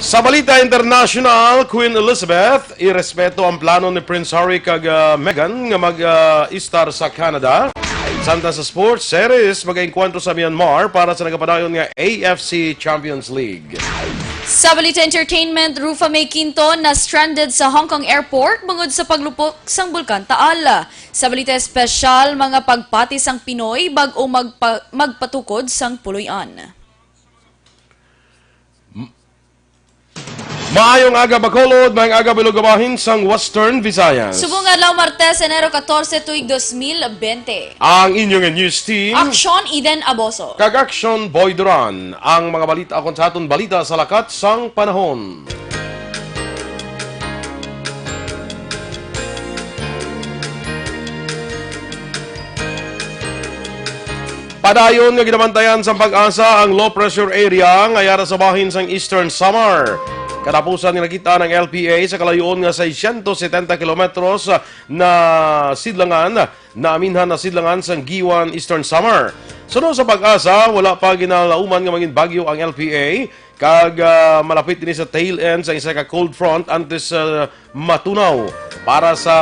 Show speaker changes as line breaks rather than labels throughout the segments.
Sa balita international, Queen Elizabeth, irespeto ang plano ni Prince Harry kag Meghan nga mag-istar sa Canada. Samtang sa sports series, mag-enkwentro sa Myanmar para sa nagapadayon nga AFC Champions League.
Sa Balita Entertainment, Rufa May Quinto na stranded sa Hong Kong Airport bungod sa paglupok sang Bulkan Taal. Sa Balita Espesyal, mga pagpati sang Pinoy bag-o magpatukod sang Puloy-an.
Maayong aga Bacolod, maayong aga Bilugabahin sang Western Visayas.
Subong adlaw Martes, Enero 14, tuig 2020.
Ang inyong news team,
Aksyon, Eden, Aboso.
kag Aksyon, Boy Duran. Ang mga balita akon sa aton balita sa lakat sang panahon. Padayon nga ginabantayan sa pag-asa ang low pressure area nga yara sa bahin sang Eastern Samar. Katapusan ni nakita ng LPA sa kalayoon nga 670 kilometros na sidlangan, na aminhan na sidlangan sa Giwan, Eastern Samar. Sunod sa pag-asa, wala pa ginalauman nga maging bagyo ang LPA, kag malapit din sa tail end sa isa ka cold front antes matunaw para sa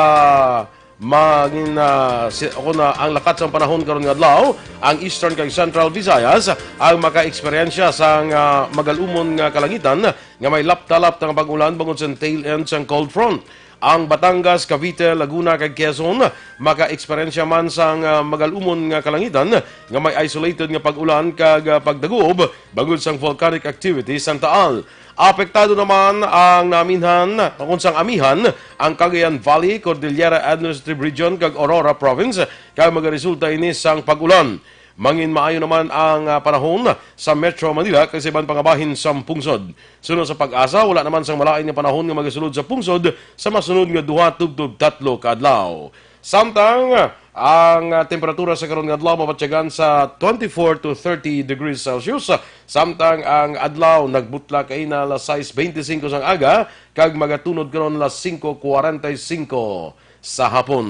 maging ang lakat sa panahon karon nga adlaw, ang Eastern kag Central Visayas ang maka-eksperyensya sa magalumon nga kalangitan nga may laptalap nga pag-ulan bangod sa tail end sa cold front. Ang Batangas, Cavite, Laguna kag Quezon maka-eksperyensya man sa magalumon nga kalangitan nga may isolated nga pag-ulan kag pagdagob bangod sa volcanic activity sa Taal. Apektado naman ang naminhan, sang amihan, ang Cagayan Valley, Cordillera Administrative Region kag Aurora Province kay magaresulta ini sang pag-ulan. Mangin maayo naman ang panahon sa Metro Manila kasi iban pangabahin sa pungsod. Sunod sa pag-asa, wala naman sang malain nga panahon nga magasulod sa pungsod sa masunod nga 2 tub 3 kadlaw. Samtang ang temperatura sa karon nga adlaw mapatyagan sa 24 to 30 degrees Celsius. Samtang ang adlaw nagbutla kay na alas 6:25 sang aga kag magatunod karon alas 5:45 sa hapon.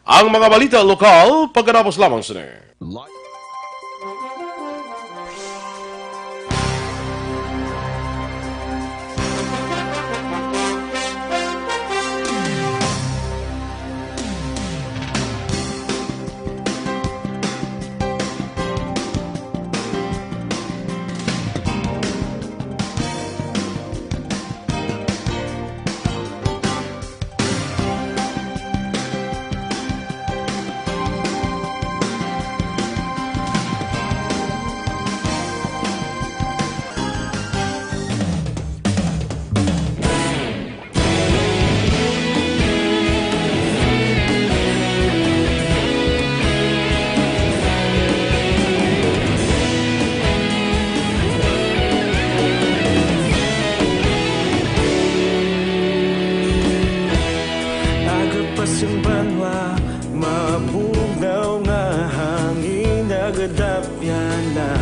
Ang mga balita lokal pagkatapos lamang sini.
Ang banwa, mabugaw nga hangin nagadapyan na.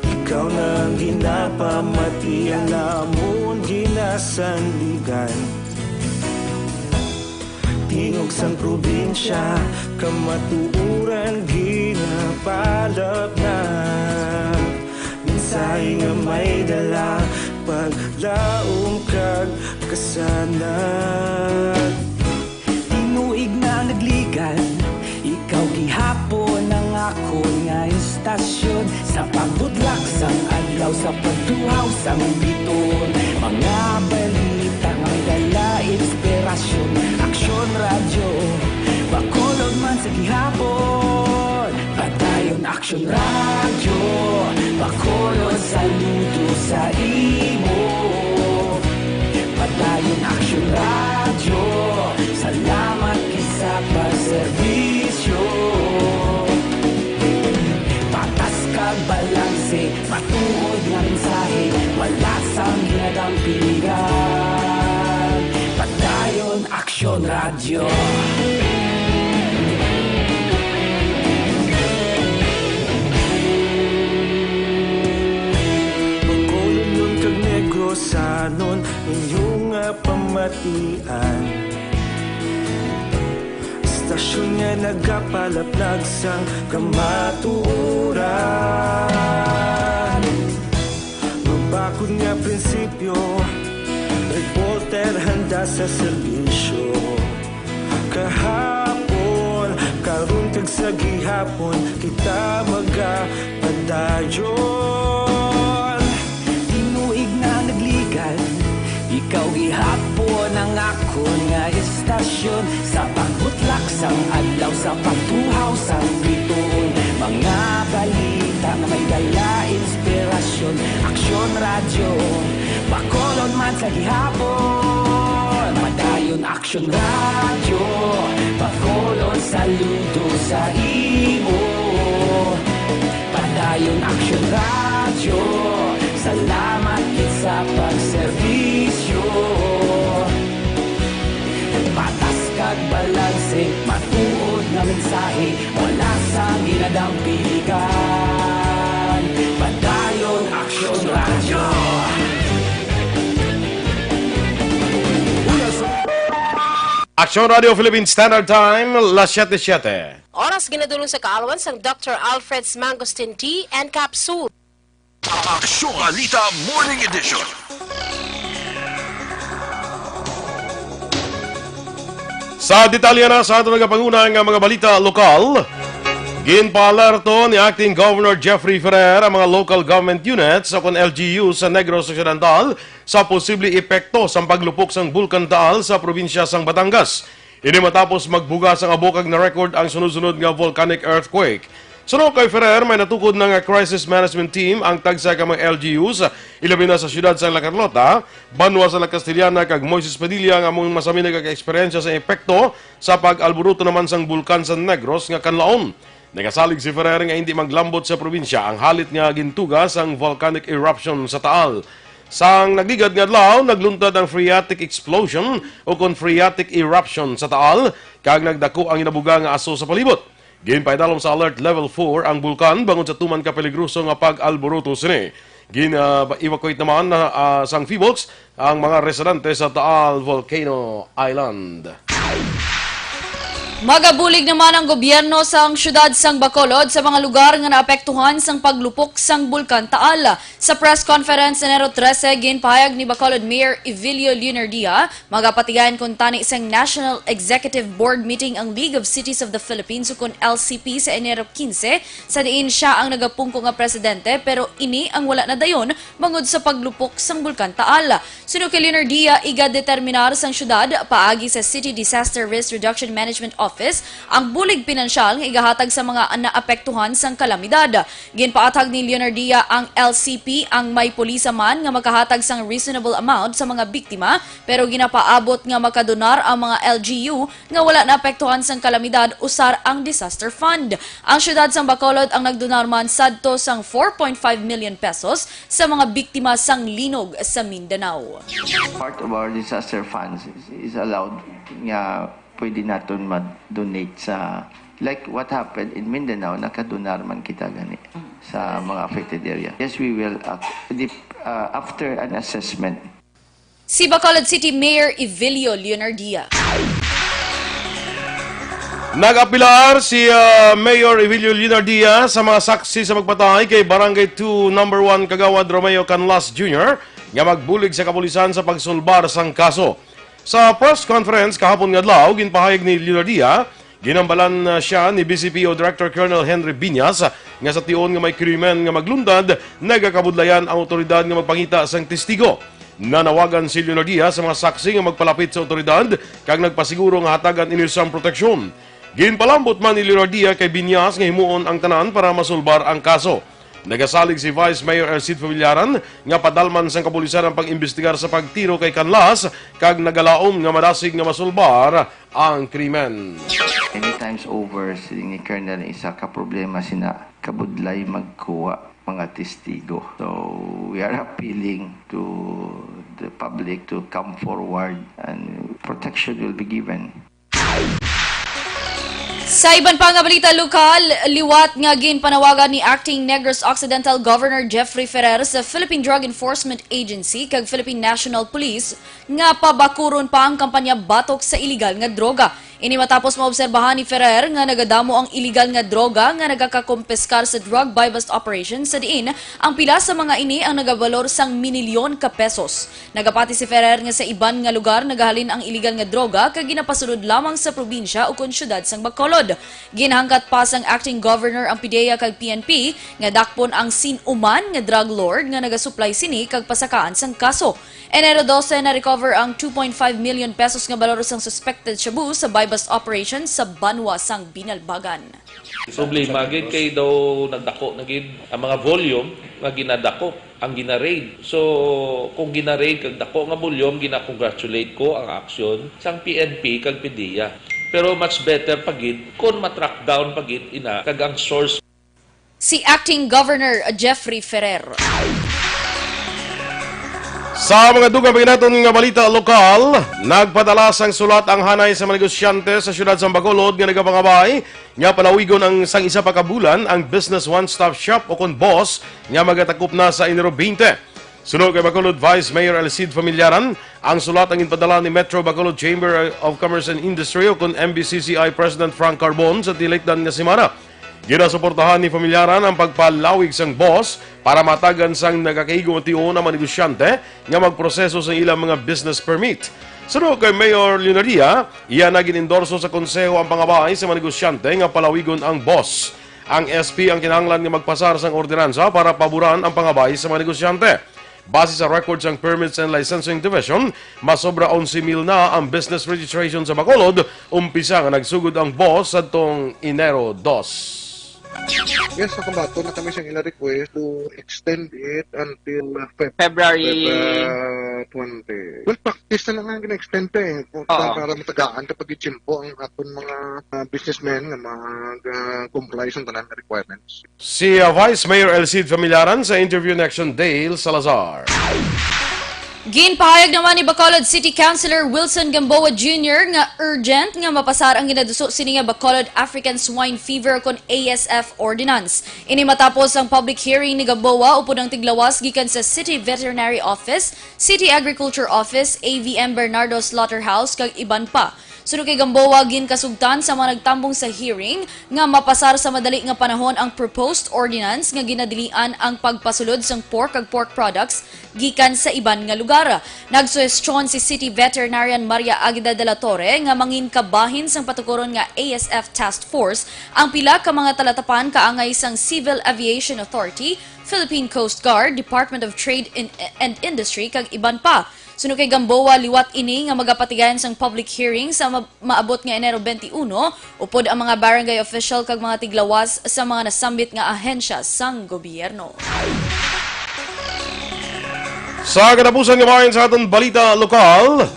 Ikaw nang ginapamati ang namon ginasanligan. Tingog sang probinsya, kamatuuran ginapalap na. Minsay nga may dala, paglaong kag kasanat. Ikaw gihapon ang ako nga istasyon sa pagbudlak sang adlaw sa pagduhaw sang biton. Mga balita nga dala inspirasyon, Aksyon radyo Bacolod man sa gihapon. Padayon Aksyon radyo Bacolod, saludo sa imo. Padayon Aksyon radyo, salamat sa pagserbisyo. Patas kag balanse, matuod nga mensahe, wala sang ginadampigan. Padayon Aksyon radyo. Bacolod nun kag Negros sanon inyong pamatian. Istasyon nga nagapalaplag sang kamatuuran. akong nga prinsipyo, reporter handa sa serbisyo. Kahapon, karong kag sa gihapon, kita magapadayon.
Tinuig na nagligal, ikaw gihapon ang ako nga istasyon. Sa pagbutlak sang adlaw, sa pagtuhaw sang bituon, mga balita na may dala inspirasyon. Aksyon radyo, bakolon man sa gihapon. Madayon aksyon radyo, bakolon saludo sa imo. Padayon aksyon radyo, salamat kit sa pagserbisyo. Patas kag balanse, matuod na mensahe, wala sa ginadampigan. Padayon aksyon radyo.
Aksyon Radio Philippine Standard Time, las 7:07.
Oras ginadulong sa kaalawan sang Dr. Alfred's Mangosteen Tea and Capsule.
Aksyon Balita Morning Edition.
Sa detalye na sa ating nagapangunang mga balita lokal, ginpaalerto ni Acting Governor Jeffrey Ferrer ang mga local government units o kon LGU sa Negros Occidental sa posible epekto sa paglupok sang Bulkan Taal sa probinsya sang Batangas. Ini matapos magbugas ang abokag na record ang sunod-sunod nga volcanic earthquake. Sunod kay Ferrer, may natukod ng crisis management team ang tagsa ka mga LGUs, ilabi na sa siyudad sa La Carlota, Banwa sa La Castellana kag Moises Padilla nga among masami nagka-eksperyensya sa epekto sa pag-alburuto naman sang bulkan sa Negros nga kanlaon. Nagasalig si Ferrer nga hindi maglambot sa probinsya ang halit nga gintugas ang volcanic eruption sa Taal. Sang nagligad nga adlaw, nagluntad ang phreatic explosion o kon phreatic eruption sa Taal, kag nagdako ang inabuga nga aso sa palibot. Ginpaidalom sa alert level 4 ang bulkan bangon sa tuman ka peligruso nga pag-alburuto sini. Gin-evacuate naman na sang Phivolcs ang mga residente sa Taal Volcano Island.
Magabulig naman ang gobyerno sang syudad sang Bacolod sa mga lugar nga naapektuhan sang paglupok sang Bulkan Taal. Sa press conference Enero 13, ginpahayag ni Bacolod Mayor Evilio Leonardia, magapatigan kung tani sang National Executive Board meeting ang League of Cities of the Philippines o kung LCP sa Enero 15, sa diin siya ang nagapungko nga presidente pero ini ang wala na dayon bangod sa paglupok sang Bulkan Taal. Suno kay Leonardia, iga-determinar sang syudad paagi sa City Disaster Risk Reduction Management Office ang bulig pinansyal nga igahatag sa mga naapektuhan sang kalamidad. Ginpaatag ni Leonardia ang LCP ang may pulisa man nga makahatag sang reasonable amount sa mga biktima pero ginapaabot nga makadonar ang mga LGU nga wala naapektuhan sang kalamidad usar ang disaster fund. Ang syudad sang Bacolod ang nagdonar man sadto sang 4.5 million pesos sa mga biktima sang linog sa Mindanao.
Part of our disaster funds is allowed nga pwede natin mag-donate sa, like what happened in Mindanao, nakadonar man kita gani sa mga affected area. Yes, we will, after an assessment.
Si Bacolod City Mayor Evilio Leonardia.
Nag-apilar si Mayor Evilio Leonardia sa mga saksi sa magpatay kay Barangay 2 No. 1 Kagawad Romeo Canlas Jr. nga magbulig sa kapulisan sa pagsulbar sang kaso. Sa press conference kahapon nga adlaw, ginpahayag ni Leonardia, ginambalan siya ni BCPO Director Colonel Henry Biñas nga sa tion nga may krimen nga maglundad, nagakabudlayan ang otoridad nga magpangita sang testigo. Nanawagan si Leonardia sa mga saksi nga magpalapit sa otoridad kag nagpasiguro nga hatagan inisang proteksyon. Ginpalambot man ni Leonardia kay Biñas nga himuon ang tanan para masulbar ang kaso. Nagasalig si Vice Mayor Ercid Fabillaran nga padalman sang kapulisan ang pag-imbestigar sa pagtiro kay Canlas kag nagalaom nga madasig nga masulbar ang krimen.
Many times over, ni Colonel isa ka problema sina kabudlay magkuha mga testigo. So we are appealing to the public to come forward and protection will be given.
Sa iban pa nga balita lokal, liwat nga ginpanawagan ni Acting Negros Occidental Governor Jeffrey Ferrer sa Philippine Drug Enforcement Agency kag Philippine National Police nga pabakuron pa ang kampanya batok sa iligal nga droga. Ini matapos maobserbahan ni Ferrer nga nagadamo ang illegal nga droga nga nagakakumpiskar sa drug buy-bust operation sa diin ang pila sa mga ini ang nagabalor sang minilyon ka pesos. Nagapati si Ferrer nga sa iban nga lugar nagahalin ang illegal nga droga kag ginapasunod lamang sa probinsya o kon syudad sang Bacolod. Ginhangkat pa sang acting governor ang PIDEA kag PNP nga dakpon ang sinuman nga drug lord nga nagasupply sini kag pasakaan sang kaso. Enero 12 na recover ang 2.5 million pesos nga balor sang suspected shabu sa buy-bust operation sa Banwa sang Binalbagan.
Problema gid kay daw nagdako na gid ang mga volume nga ginadako ang ginaraid. So kung ginaraid kag dako nga volume gina-congratulate ko ang aksyon sang PNP kag PIDEA. Pero much better pagid kung matrack down pagid ina kag ang source.
Si acting governor Jeffrey Ferrer.
Sa mga dugang paginaton nga balita lokal, nagpadala sang sulat ang hanay sa mga negosyante sa siyudad sa Bacolod nga nagapangabay nga palawigon ang sang isa pa kabulan ang Business One-Stop Shop o kon BOSS nga magatakop na sa Enero 20. Sunod kay Bacolod Vice Mayor Alcid Familiaran, ang sulat ang inpadala ni Metro Bacolod Chamber of Commerce and Industry o kon MBCCI President Frank Carbon sa tilikdan nga semana. Ginasuportahan ni Familiaran ang pagpalawig sang BOSS para matagan sang nagakaigo tiyon ang mga negosyante nga magproseso sa ilang mga business permit. Sunod kay Mayor Lunaria, iyan na ginendorso sa konseho ang pangabay sa mga negosyante nga palawigon ang BOSS. Ang SP ang kinahanglan nga magpasar sang ordinansa para paboran ang pangabay sa mga negosyante. Base sa records ng Permits and Licensing Division, masobra 11,000 na ang business registration sa Bacolod, umpisa nga nagsugod ang BOSS sa tong Enero 2.
Yes, sa Kambato na kami siyang ina-request to extend it until
February
20. Well, practice na lang ang gina-extend eh. Para matagaan kapag itsimpo ang aton mga businessmen na mag-comply sa tanan requirements.
Si Vice Mayor Alcid Familiaran sa interview ni Aksyon Dale Salazar.
Ginpahayag naman ni Bacolod City Councilor Wilson Gamboa Jr. nga urgent nga mapasar ang ginaduso sini nga Bacolod African Swine Fever kon ASF Ordinance. Ini matapos ang public hearing ni Gamboa upod ang tiglawas gikan sa City Veterinary Office, City Agriculture Office, AVM Bernardo Slaughterhouse kag iban pa. Sunod kay Gamboa ginkasugtan sa mga nagtambong sa hearing nga mapasar sa madali nga panahon ang proposed ordinance nga ginadilian ang pagpasulod sang pork ag pork products gikan sa iban nga lugar. Nagsuhestyon si City Veterinarian Maria Aguida de la Torre nga manginkabahin sang patukuron nga ASF Task Force ang pila ka mga talatapan kaangay sang Civil Aviation Authority, Philippine Coast Guard, Department of Trade and Industry kag iban pa. Sunod kay Gamboa, liwat ini nga magapatigayan sang public hearing sa maabot nga Enero 21 upod ang mga barangay official kag mga tiglawas sa mga nasambit nga ahensya sang gobyerno.
Sa katapusan nga bayan sa aton balita lokal,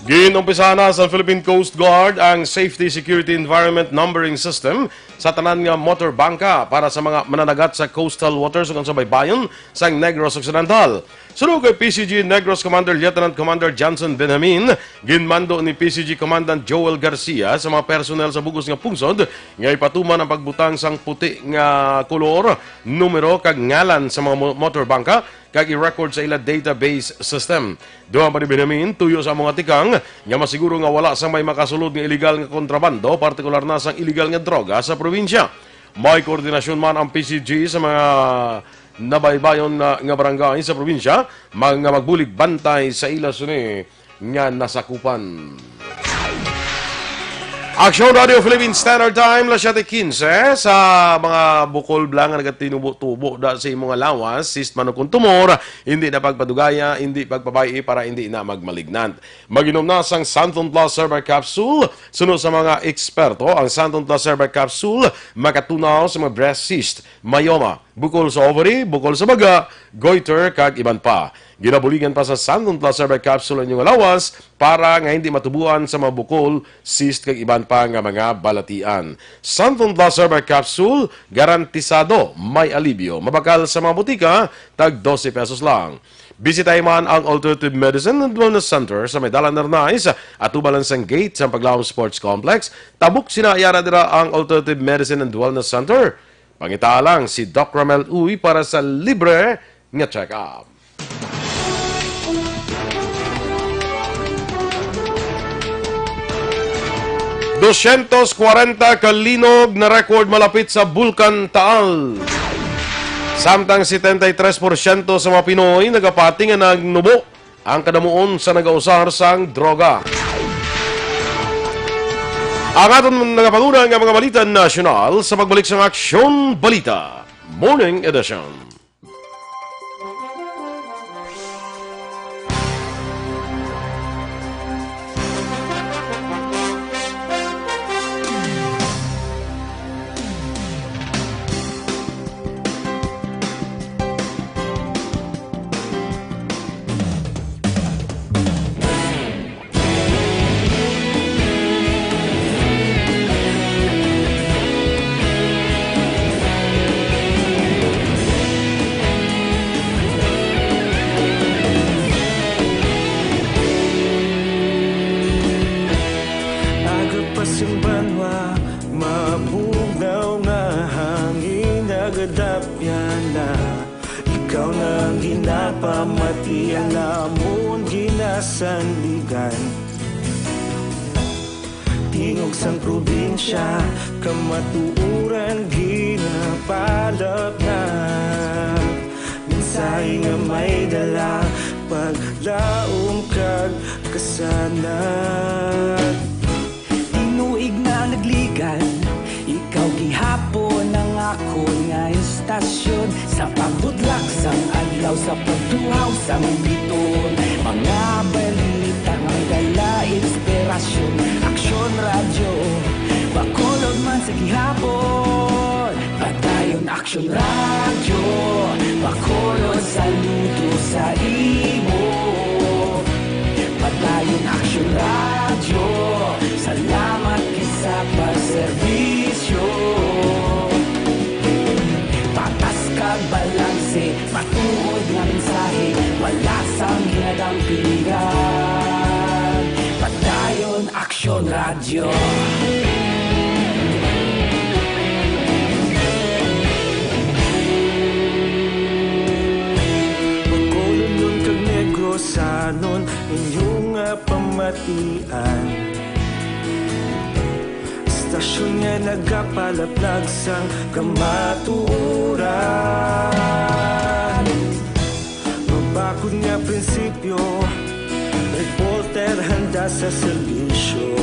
ginumpisa na sa Philippine Coast Guard ang Safety Security Environment Numbering System sa tanan nga motor bangka para sa mga mananagat sa coastal waters ug sa baybayon sa Negros Occidental. Sunod kay PCG Negros Commander Lieutenant Commander Johnson Benjamin, ginmando ni PCG Commandant Joel Garcia sa mga personnel sa bugos nga pungsod nga ipatuman ang pagbutang sang puti nga kolor, numero kag ngalan sa mga motor bangka kag i-record sa ila database system. Duha pa ni Benjamin tuyo sa mga tikang nga masiguro nga wala sang may makasulod nga illegal nga kontrabando, partikular na sang illegal nga droga sa probinsya. May koordinasyon man ang PCG sa mga nabaybayon nga barangay sa probinsya, mga magbulig bantay sa ila suni nga nasakupan. Aksyon Radio Philippine Standard Time, las 7:15 sa mga bukol blang nga nagatinubo-tubo da sa imong lawas, sist man kung tumor, hindi na pagpadugaya, hindi pagpabayi para hindi na magmalignant. Maginom na sang Santon Plus Herbal Capsule, sunod sa mga eksperto, ang Santon Plus Herbal Capsule makatunaw sa mga breast cyst, myoma, bukol sa ovary, bukol sa baga, goiter, kag iban pa. Ginabuligan pa sa Santon Plus Herbal Capsule ang inyong lawas para nga hindi matubuan sa mga bukol, cyst, kag iban pa nga mga balatian. Santon Plus Herbal Capsule, garantisado may alibyo. Mabakal sa mga butika, tag 12 pesos lang. Bisitahin man ang Alternative Medicine and Wellness Center sa Medala Narnais at Ubalansang Gate sa Paglawang Sports Complex. Tabuk sinayara dira ang Alternative Medicine and Wellness Center. Pangitaalang si Doc Ramel Uy para sa libre nga check-up. 240 kalinog na record malapit sa Bulkan Taal. Samtang 73% sa mga Pinoy nagapati nga nagnubo ang kadamuon sa nagausar sang droga. Ang aton nagapangunang nga mga balita nasyonal sa pagbalik sa Aksyon Balita Morning Edition.
Yung banwa, mabugaw na hangin nagadapyan na. Ikaw nang ginapamati, alamon ginasandigan. Tingog sang probinsya, kamatuuran ginapalap na. Minsay nga may dala, paglaom kag kasanat.
Tinuig na nagligan, ikaw gihapon ang ako nga istasyon. Sa pagbudlak sang adlaw, sa pagtuhaw sang biton. Mga balita nga dala inspirasyon. Aksyon radyo, bakulog man sa gihapon. Padayon aksyon radyo, bakulog saludo sa imo. Padayon aksyon radyo, salamat kisa pagserbisyo. Patas kag balanse, matuod nga mensahe, wala sang ginadampigan. Padayon aksyon radyo.
Pagkulunod kag negosanon, inyong pamatian. Stasyon nga nagapalaplag sang kamatuuran. Mabakod nga prinsipyo, reporter handa sa serbisyo.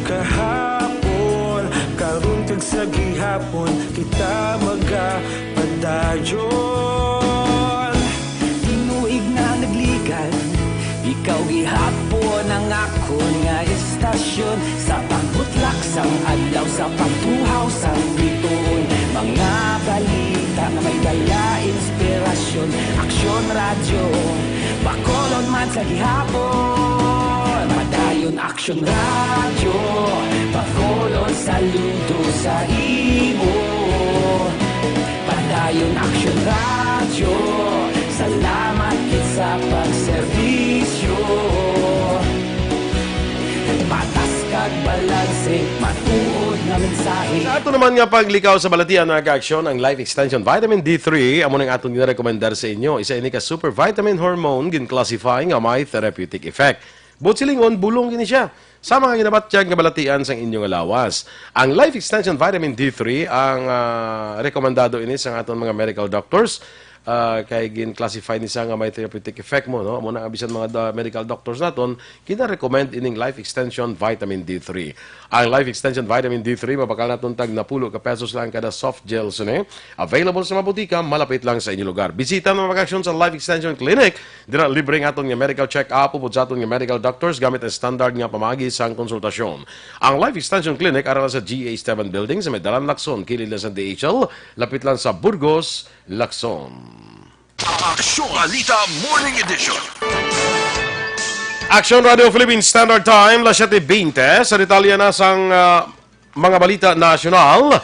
Kahapon, karong kag sa gihapon, kita magapadayon.
Tinuig na nagligan, ikaw gihapon ang ako nga istasyon. Sa pagbutlak sang adlaw, sa pagtuhaw sang biton. Mga balita na may dala inspirasyon. Aksyon radyo, bakolon man sa gihapon. Padayon aksyon radyo, bakolon saludo sa imo. Padayon aksyon radyo, salamat sa pagserbisyo. Patas kag balanse, matuod na mensahe.
Sa ato naman nga paglikaw sa balatian mga ka-aksyon, ang Life Extension Vitamin D3 amo nang atong ginarekomendar sa inyo. Isa ini ka super vitamin hormone gin-classify nga may therapeutic effect. But silingon, bulong gini siya sa mga ginabatyag nga balatian sa inyong lawas. Ang Life Extension Vitamin D3 ang rekomendado ini sa aton mga medical doctors. Kay gin-classify ni sa nga may therapeutic effect mo, no? Muna abisan mga medical doctors naton, kina-recommend ining Life Extension Vitamin D3. Ang Life Extension Vitamin D3, mabakal naton tag na pulo ka pesos lang kada soft gels, ne? Available sa mga butika, malapit lang sa inyong lugar. Bisita mo mag-aksyon sa Life Extension Clinic. Dira libre nga aton nga medical check-up upod sa aton nga medical doctors gamit ang standard nga pamagi sang konsultasyon. Ang Life Extension Clinic aral sa GA7 Building sa Medalan, Lacson, kilid lang sa DHL, lapit lang sa Burgos, Lacson.
Aksyon Balita Morning Edition.
Aksyon Radio Philippines Standard Time, 7:20. Sa detalye na sang mga balita nasyonal.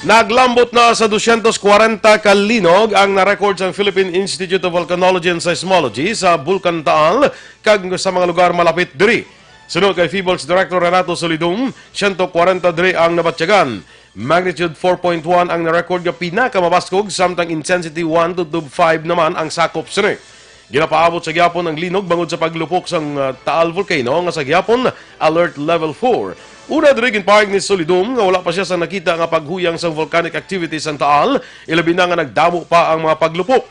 Naglambot na sa 240 kalinog ang na-record sa Philippine Institute of Volcanology and Seismology sa Bulkan Taal kag sa mga lugar malapit diri. Sunod kay FIVOL's Director Renato Solidum, 140 diri ang nabatyagan. Magnitude 4.1 ang na-record nga pinakamabaskog, samtang intensity 1 to 5 naman ang sakop sini. Ginapaabot sa gihapon ang linog bangod sa paglupok sang Taal Volcano nga sa gihapon, alert level 4. Una diri ginpahayag ni Solidum nga wala pa siya sa nakita nga paghuyang sa volcanic activities sa Taal, ilabi na nga nagdamo pa ang mga paglupok.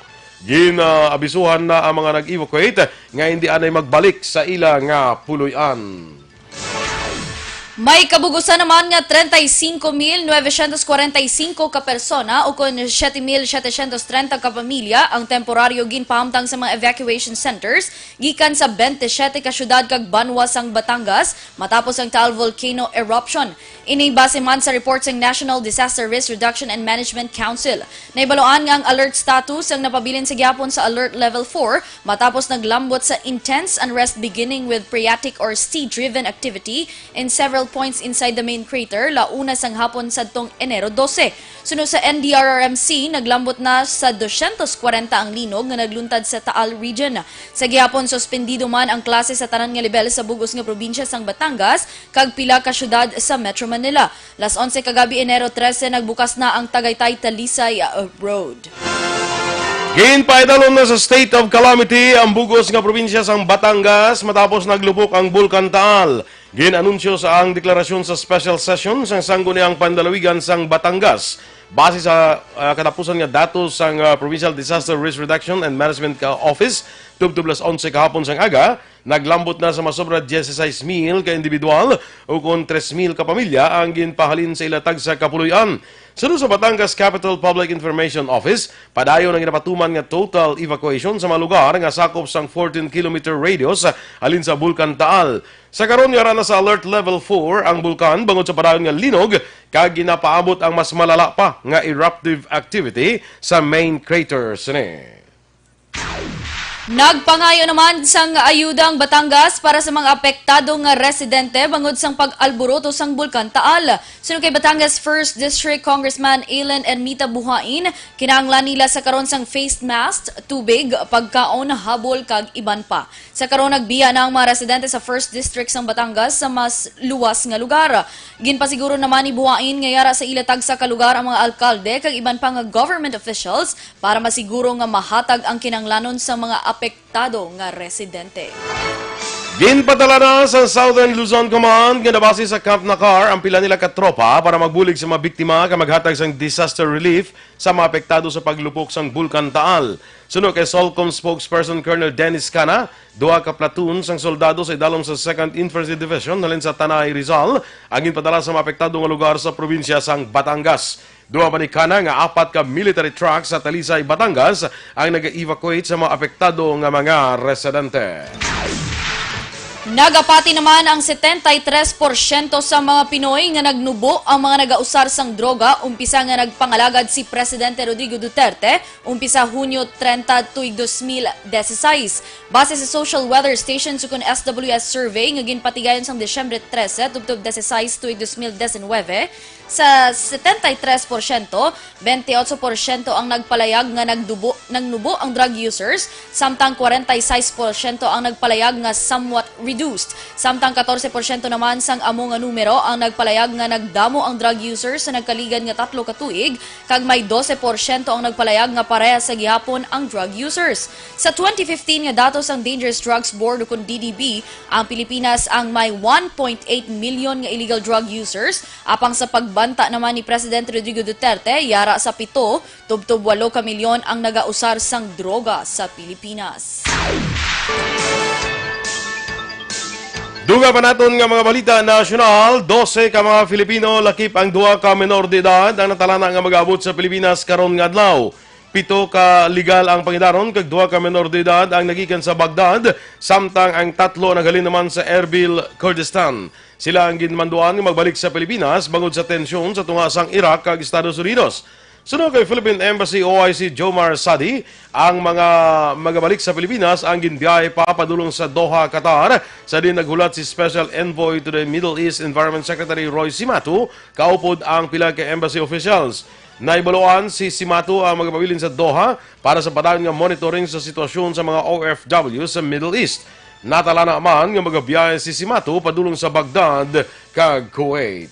Abisuhan na ang mga nag-evacuate nga hindi anay magbalik sa ila nga puloy-an.
May kabugusan naman nga 35,945 ka persona o kun 7,730 ka pamilya ang temporaryo ginpahamtang sa mga evacuation centers gikan sa 27 ka syudad kag banwa sang Batangas matapos ang Taal volcano eruption. Ini base man sa report sang National Disaster Risk Reduction and Management Council. Naibaloan nga ang alert status ang napabilin sa gyapon sa alert level 4 matapos naglambot sa intense unrest beginning with phreatic or sea-driven activity in several points inside the main crater launa sang hapon sadtong Enero 12. Sunod sa NDRRMC, naglambot na sa 240 ang linog nga nagluntad sa Taal region. Sa gihapon suspendido man ang klase sa tanan nga level sa bugos nga probinsya sang Batangas kag pila ka syudad sa Metro Manila. Las 11 kagabi Enero 13 nagbukas na ang Tagaytay-Talisay Road.
Ginpaidalon na sa state of calamity ang bugos nga probinsya sang Batangas matapos naglubok ang Bulkan Taal. Ginanunsyo sa ang deklarasyon sa special session sang sangguniang pandalawigan sang Batangas. Base sa katapusan nga datos sang Provincial Disaster Risk Reduction and Management Office, tubtublas 11 kahapon sang aga, naglambot na sa masobra 16,000 ka individual o kung 3,000 ka pamilya ang ginpahalin sa ilatag sa kapuluyan. Sunod sa Batangas Capital Public Information Office, padayon ang ginapatuman nga total evacuation sa mga lugar nga sakop sang 14-kilometer radius alin sa Bulkan Taal. Sa karon nga na sa alert level 4 ang bulkan bangod sa padayon nga linog kag ginapaabot ang mas malala pa nga eruptive activity sa main crater sini.
Nagpangayo naman sang ayuda ang Batangas para sa mga apektado nga residente bangod sang pag-alboroto sang Bulkan Taal. Sunod kay Batangas 1st District Congressman Ailen and Mita Buhain, kinahanglan nila sa karon sang face mask, tubig, pagkaon, habol kag iban pa. Sa karon nagbiya na ang mga residente sa 1st District sang Batangas sa mas luwas nga lugar. Ginpasiguro naman ni Buhain nga yara sa ilatag sa kalugar ang mga alkalde kag iban pa nga government officials para masiguro nga mahatag ang kinahanglanon sa mga apektado nga residente.
Ginpadala na sa Southern Luzon Command nga nabase sa Camp Nakar ang pila nila ka tropa para magbulig sa mga biktima ka maghatag sang disaster relief sa mga apektado sa paglupok sang Bulkan Taal. Sunod kay Solcom spokesperson Colonel Dennis Cana, duha ka platoon sang soldado sa idalom sa 2nd Infantry Division halin sa Tanay Rizal ang ginpadala sa mga apektado nga lugar sa probinsya sang Batangas. Duha pa ni Cana nga 4 ka military trucks sa Talisay, Batangas ang nag-evacuate sa mga apektado nga mga residente.
Nagapati naman ang 73% sa mga Pinoy nga nagnubo ang mga nagausar sang droga umpisa nga nagpangalagad si Presidente Rodrigo Duterte umpisa Hunyo 30 tuig 2016. Base sa Social Weather Station sukon SWS survey nga ginpatigayon sang Desyembre 13 tubtob 16 tuig 2019, sa 73%, 28% ang nagpalayag nga nagnubo ang drug users, samtang 46% ang nagpalayag nga somewhat reduced. Samtang 14% naman sang amo nga numero ang nagpalayag nga nagdamo ang drug users sa nagkaligan nga 3 ka tuig, kag may 12% ang nagpalayag nga pareha sa gihapon ang drug users. Sa 2015 nga datos ang Dangerous Drugs Board o kun DDB, ang Pilipinas ang may 1.8 million nga illegal drug users, apang sa pagbanta naman ni Presidente Rodrigo Duterte, yara sa 7, tubtob 8 ka milyon ang nagausar sang droga sa Pilipinas.
Duga pa naton nga mga balita nasyonal, 12 ka mga Filipino lakip ang 2 ka menor de edad ang natalana nga mag-abot sa Pilipinas karon nga adlaw. 7 ka legal ang pangidaron kag 2 ka menor de edad ang nagikan sa Baghdad, samtang ang 3 naghalin naman sa Erbil, Kurdistan. Sila ang ginmanduan nga magbalik sa Pilipinas bangod sa tensyon sa tungasang Iraq kag Estados Unidos. Sunod kay Philippine Embassy OIC Jomar Sadi, ang mga magabalik sa Pilipinas ang ginbiyahe pa padulong sa Doha, Qatar. Sa din naghulat si Special Envoy to the Middle East Environment Secretary Roy Cimatu, kaupod ang pila ka embassy officials. Naibaloan si Cimatu ang magpabilin sa Doha para sa padayon nga monitoring sa sitwasyon sa mga OFW sa Middle East. Natala naman nga magabiyahe si Cimatu padulong sa Baghdad kag Kuwait.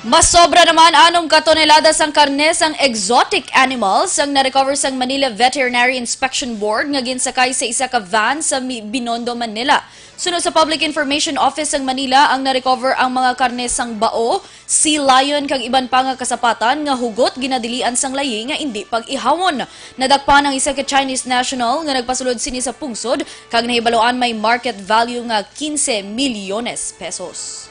Mas sobra naman 6 katonelada sang karne sang exotic animals ang na-recover sang Manila Veterinary Inspection Board nga ginsakay sa isa ka van sa Binondo, Manila. Sunod sa Public Information Office ng Manila, ang na-recover ang mga karne sang bao, sea lion kag iban pa nga kasapatan nga hugot ginadilian sang layi nga hindi pag-ihawon. Nadakpan ang isa ka Chinese national nga nagpasulod sini sa pungsod kag nahibaloan may market value nga 15 milyones pesos.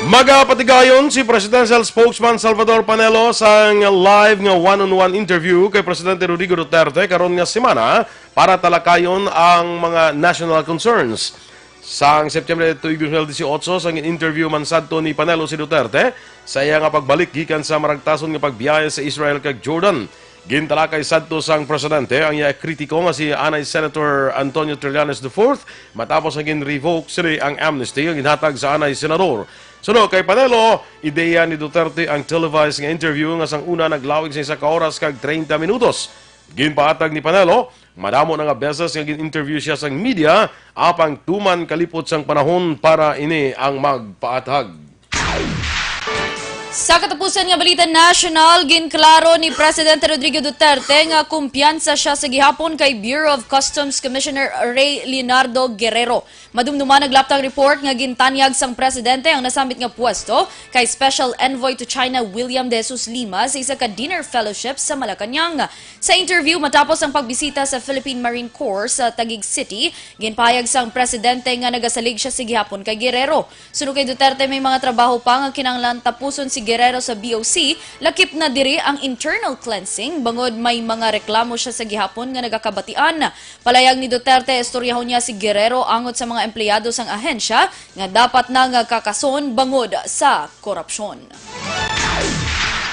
Magapatigayon si Presidential Spokesman Salvador Panelo sa live nga one-on-one interview kay Presidente Rodrigo Duterte karon nga semana para talakayon ang mga national concerns. Sang September 2018 sang interview man sadto ni Panelo si Duterte sa iya nga pagbalik gikan sa maragtason nga pagbiyahe sa Israel kag Jordan. Gintalakay sadto sang presidente ang iya kritiko nga si Anay Senator Antonio Trillanes IV matapos ang revoke sila ang amnesty ang ginhatag sa Anay Senador. Sunod kay Panelo, ideya ni Duterte ang televised nga interview nga sang una naglawig sa 1 oras kag 30 minutos. Ginpaatag ni Panelo, madamo na nga beses nga gin-interview siya sang media apang tuman kalipot sang panahon para ini ang magpaatag.
Sa katapusan nga balita national, ginklaro ni Presidente Rodrigo Duterte nga kumpiyansa siya sa gihapon kay Bureau of Customs Commissioner Ray Leonardo Guerrero. Madumduman naglaptang report nga gintanyag sang presidente ang nasambit nga pwesto kay Special Envoy to China William De Jesus Lima sa isa ka dinner fellowship sa Malacanang. Sa interview matapos ang pagbisita sa Philippine Marine Corps sa Taguig City, ginpahayag sang presidente nga nagasalig siya sa gihapon kay Guerrero. Sunod kay Duterte may mga trabaho pa nga kinahanglan tapuson si Guerrero sa BOC, lakip na diri ang internal cleansing bangod may mga reklamo siya sa gihapon nga nagakabatian. Palayag ni Duterte, istoryahon niya si Guerrero angot sa mga empleyado sang ahensya nga dapat na nga kakason bangod sa korupsyon.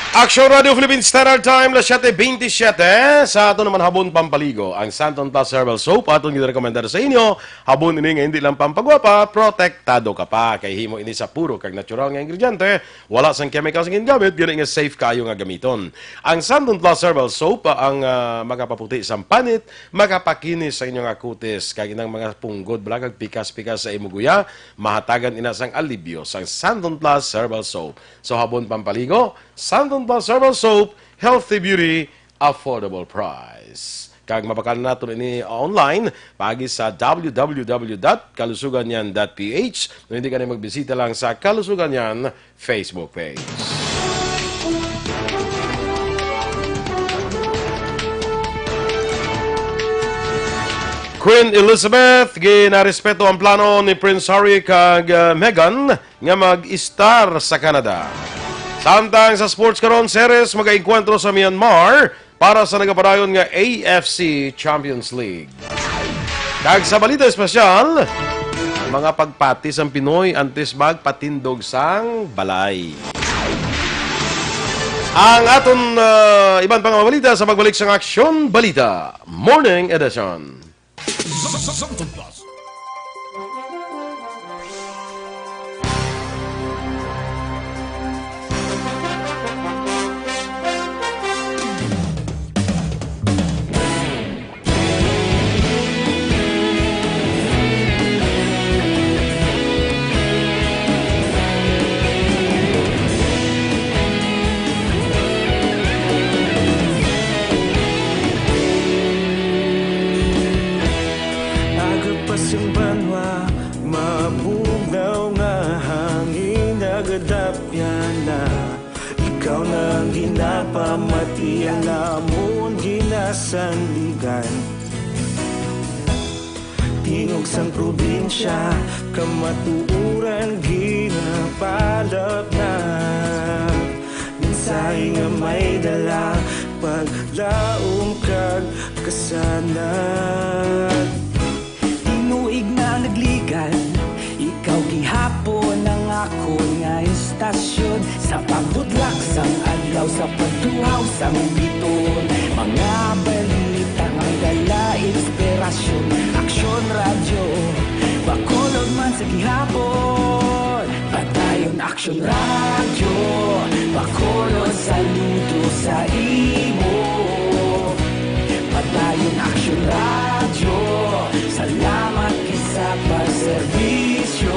Aksyon Radio Philippines Standard Time, las 7:27. Sa ato naman habon pampaligo, ang Santon Plus Herbal Soap aton girekomendar sa inyo. Habon ini nga hindi lang pampagwapa, protektado ka pa kay himo ini sa puro kag natural nga ingrediente, wala sang chemicals nga gingamit, gani nga safe kayo nga gamiton. Ang Santon Plus Herbal Soap ang makapaputi sa panit, makapakinis sa inyong kutis kag inang mga punggod kag pikas-pikas sa imuguya, mahatagan ina sang alibyo sang Santon Plus Herbal Soap. So habon pampaligo, Santon Plus Herbal Soap, healthy beauty, affordable price. Kag mapakal nato ini online, pagi sa www.kalusuganyan.ph. No, hindi ka na magbisita lang sa Kalusuganyan Facebook page. Queen Elizabeth, ginarespeto ang plano ni Prince Harry kag Meghan nga mag-star sa Canada. Samtang sa sports karon series mag-enkwentro sa Myanmar para sa nagapadayon nga AFC Champions League. Kag sa balita espesyal, mga pagpati sang Pinoy antes magpatindog sang balay. Ang aton iban pang balita sa pagbalik sang Aksyon Balita Morning Edition.
Something Plus.
Yung banwa, mabugaw nga hangin nagadapyan na. Ikaw nang ginapamatian namon ginasanligan. Tingog sang probinsya, kamatuuran ginapalap na. Minsay nga may dala, paglaom kag kasanat.
Tinuig na nagligan, ikaw gihapon ang ako nga istasyon. Sa pagbudlak sang adlaw, sa pagtuhaw sang biton. Mga balita ang dala inspirasyon. Aksyon radyo, bakulog man sa gihapon. Patayon Aksyon radyo, bakulog saludo sa imo. Patayon Aksyon radyo, salamat sa pagserbisyo.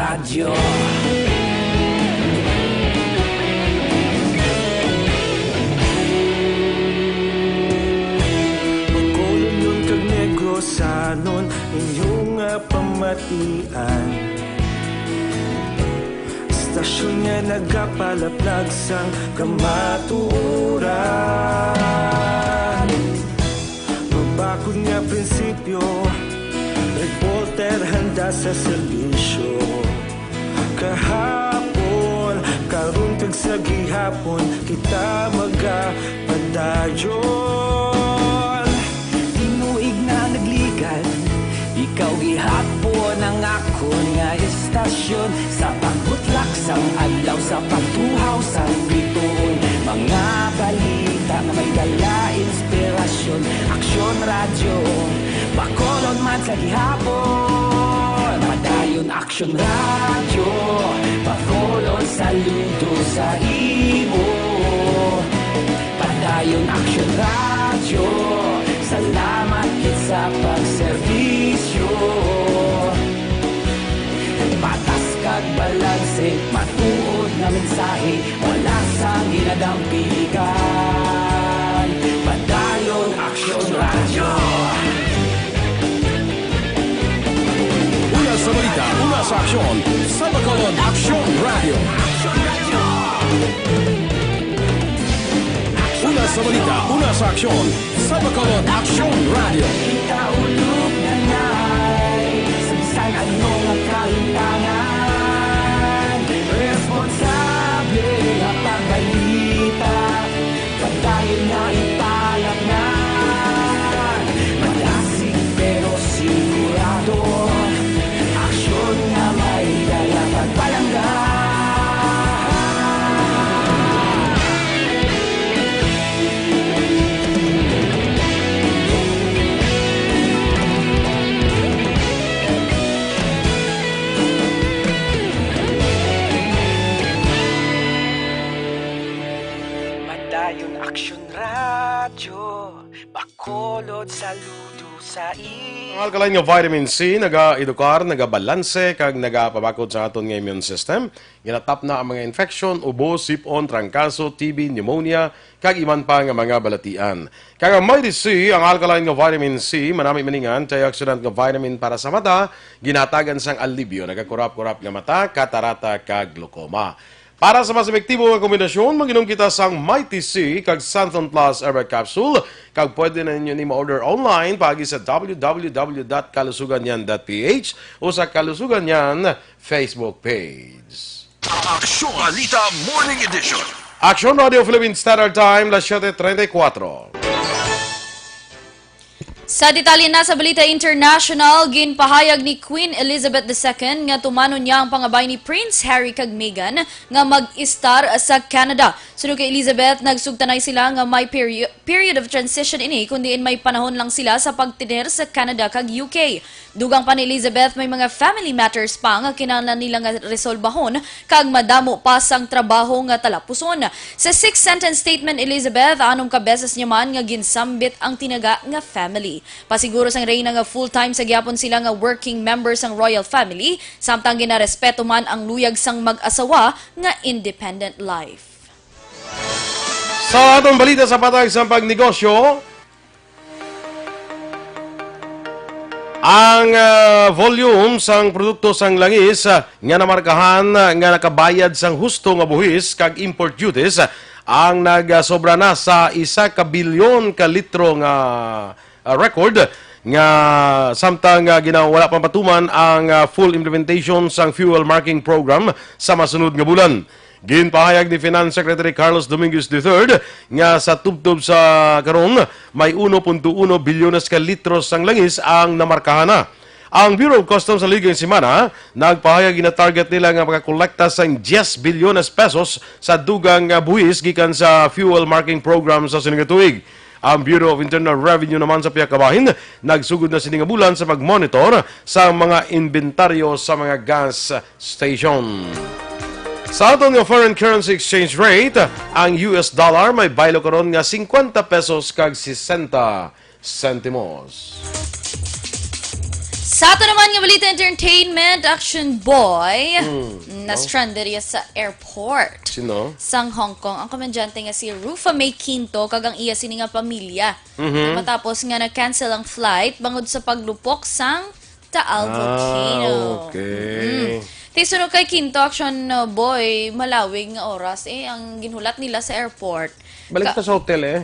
Radyo.
Pagkulong kag negosanon inyong pamatian. Stasyon nga nagapalaplag sang kamaturan. Mabakod nga prinsipyo, reporter handa sa serbisyo. Kahapon, karong kag sa gihapon, kita magapadayon.
Tinuig na nagligan, ikaw gihapon ang akon nga istasyon. Sa pagbutlak sang adlaw, sa pagtuhaw sang bituon. Mga balita na may dala inspirasyon. Aksyon radyo, bakolon man sa gihapon. Padayon aksyon radyo, bakolon saludo sa imo. Padayon aksyon radyo, salamat kit sa pagserbisyo. Patas kag balanse, matuod na mensahe, wala sang ginadampigan. Padayon aksyon radyo.
Una sa balita, una sa aksyon, sa Bacolod Aksyon Radio. Una sa balita, una sa aksyon, sa Bacolod Aksyon Radio.
Kita ulog na ngay, sansan anong ang kalintangan. Responsable ang pagbalita, padayon na ipalaknan. Malasig pero sigurado, aksyon na may dala pagpalanggan. Madayon aksyon radyo, bakolod saludo sa
Ang alkaline nga vitamin C naga-edukar, naga-balanse kag naga-pabakod sa aton nga immune system. Ginatap na ang mga infection, ubo, sipon, trangkaso, TB, pneumonia kag iman pa nga mga balatian. Kag ang Mighty C, ang alkaline nga vitamin C, manami maningan antioxidant nga vitamin para sa mata, ginatagan sang alibyo, nagakurap-kurap nga mata, katarata kag glaucoma. Para sa mas epektibo nga kombinasyon, mag-inom kita sang Mighty C kag Santon Plus Herbal Capsule. Kag pwede na ninyo ni ma-order online pagi sa www.kalusuganyan.ph o sa Kalusuganyan Facebook page.
Aksyon Balita Morning Edition.
Aksyon Radio Philippine Standard Time, las 7:34.
Sa detalye na sa Balita International, ginpahayag ni Queen Elizabeth II nga tumano niya ang pangabay ni Prince Harry kag Meghan nga mag-istar sa Canada. Sunod kay Elizabeth, nagsugtanay sila nga may period of transition ini kundiin may panahon lang sila sa pagtiner sa Canada kag UK. Dugang pa ni Elizabeth, may mga family matters pa nga kinahanglan nila nga resolbahon kag madamo pa sang trabaho nga talapuson. Sa 6-sentence statement, Elizabeth, 6 ka beses niya man nga ginsambit ang tinaga nga family. Pasiguro sang reyna nga full-time sa gyapon sila nga working members sang royal family, samtang ginarespeto man ang luyag sang mag-asawa nga independent life.
Sa atong balita sa patag sa pagnegosyo, ang volume sang produkto sang langis nga namarkahan nga nakabayad sang husto nga buhis kag import duties ang nagsobra na sa 1 bilyon ka litro nga record nga samtang ginawala pang patuman ang full implementation sang fuel marking program sa masunod nga bulan. Ginpahayag ni Finance Secretary Carlos Dominguez III nga sa tubtob sa karong may 1.1 bilyones ka litros sang langis ang namarkahan na. Ang Bureau of Customs sa ligang simana nagpahayag na target nila nga makakolekta sang 10 bilyones pesos sa dugang buhis gikan sa fuel marking program sa sunod nga tuig. Ang Bureau of Internal Revenue naman sa piyakabahin, nagsugod na sininga bulan sa pag-monitor sa mga inventaryo sa mga gas station. Sa aton nga foreign currency exchange rate, ang US dollar may baylo karon nga 50 pesos kag 60 sentimos.
Sa ato naman nga Balita Entertainment, Infringement Action Boy na stranded iya sa airport
Sino?
sang Hong Kong. Ang komedyante nga si Rufa May Quinto kagang iya sini nga pamilya. Matapos nga na-cancel ang flight bangod sa paglupok sang Taal Volcano.
Okay.
Tisunod kay Quinto Action Boy, malawig nga oras ang ginhulat nila sa airport.
Balik ka sa hotel eh.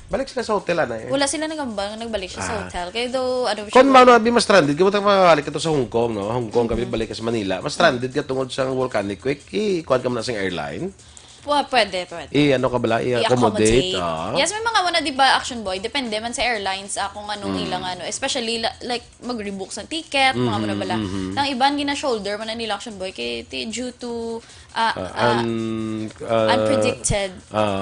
Balik sila sa hotel na eh.
Wala sila nagbalik siya sa hotel. Kaya daw,
Kung mano abi mas stranded, kaya mabalik ka to sa Hong Kong, no? Hong Kong kami balik ka sa Manila. Mas stranded ka tungod sa volcanic quake. Kuhan ka muna sa airline.
Pwede.
Ano ka bala? I-accommodate.
Yes, may mga wala, di ba, Action Boy, depende man sa airlines kung anong ilang especially like mag-rebook sa ticket, mga wala bala. Nang iban gina-shoulder man nila Action Boy kay due to unpredicted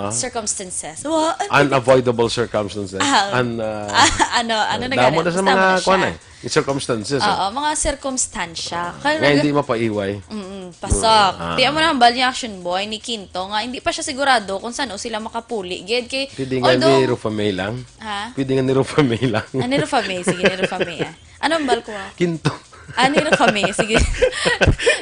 circumstances.
Unavoidable circumstances.
Ano na
Damo na sa mga kuhan eh. Circumstances.
Mga sirkumstansya.
Nga hindi mapaiway.
Pasok. Di mo na hambal ni Action Boy ni Quinto nga hindi pa siya sigurado kung saan sila makapuli.
Pwede nga ni Rufa May lang. Pwede nga ni Rufa May lang.
Ni Rufa May. Sige, ni Rufa May. Ano hambal ko?
Quinto.
Ni Rufa May. Sige.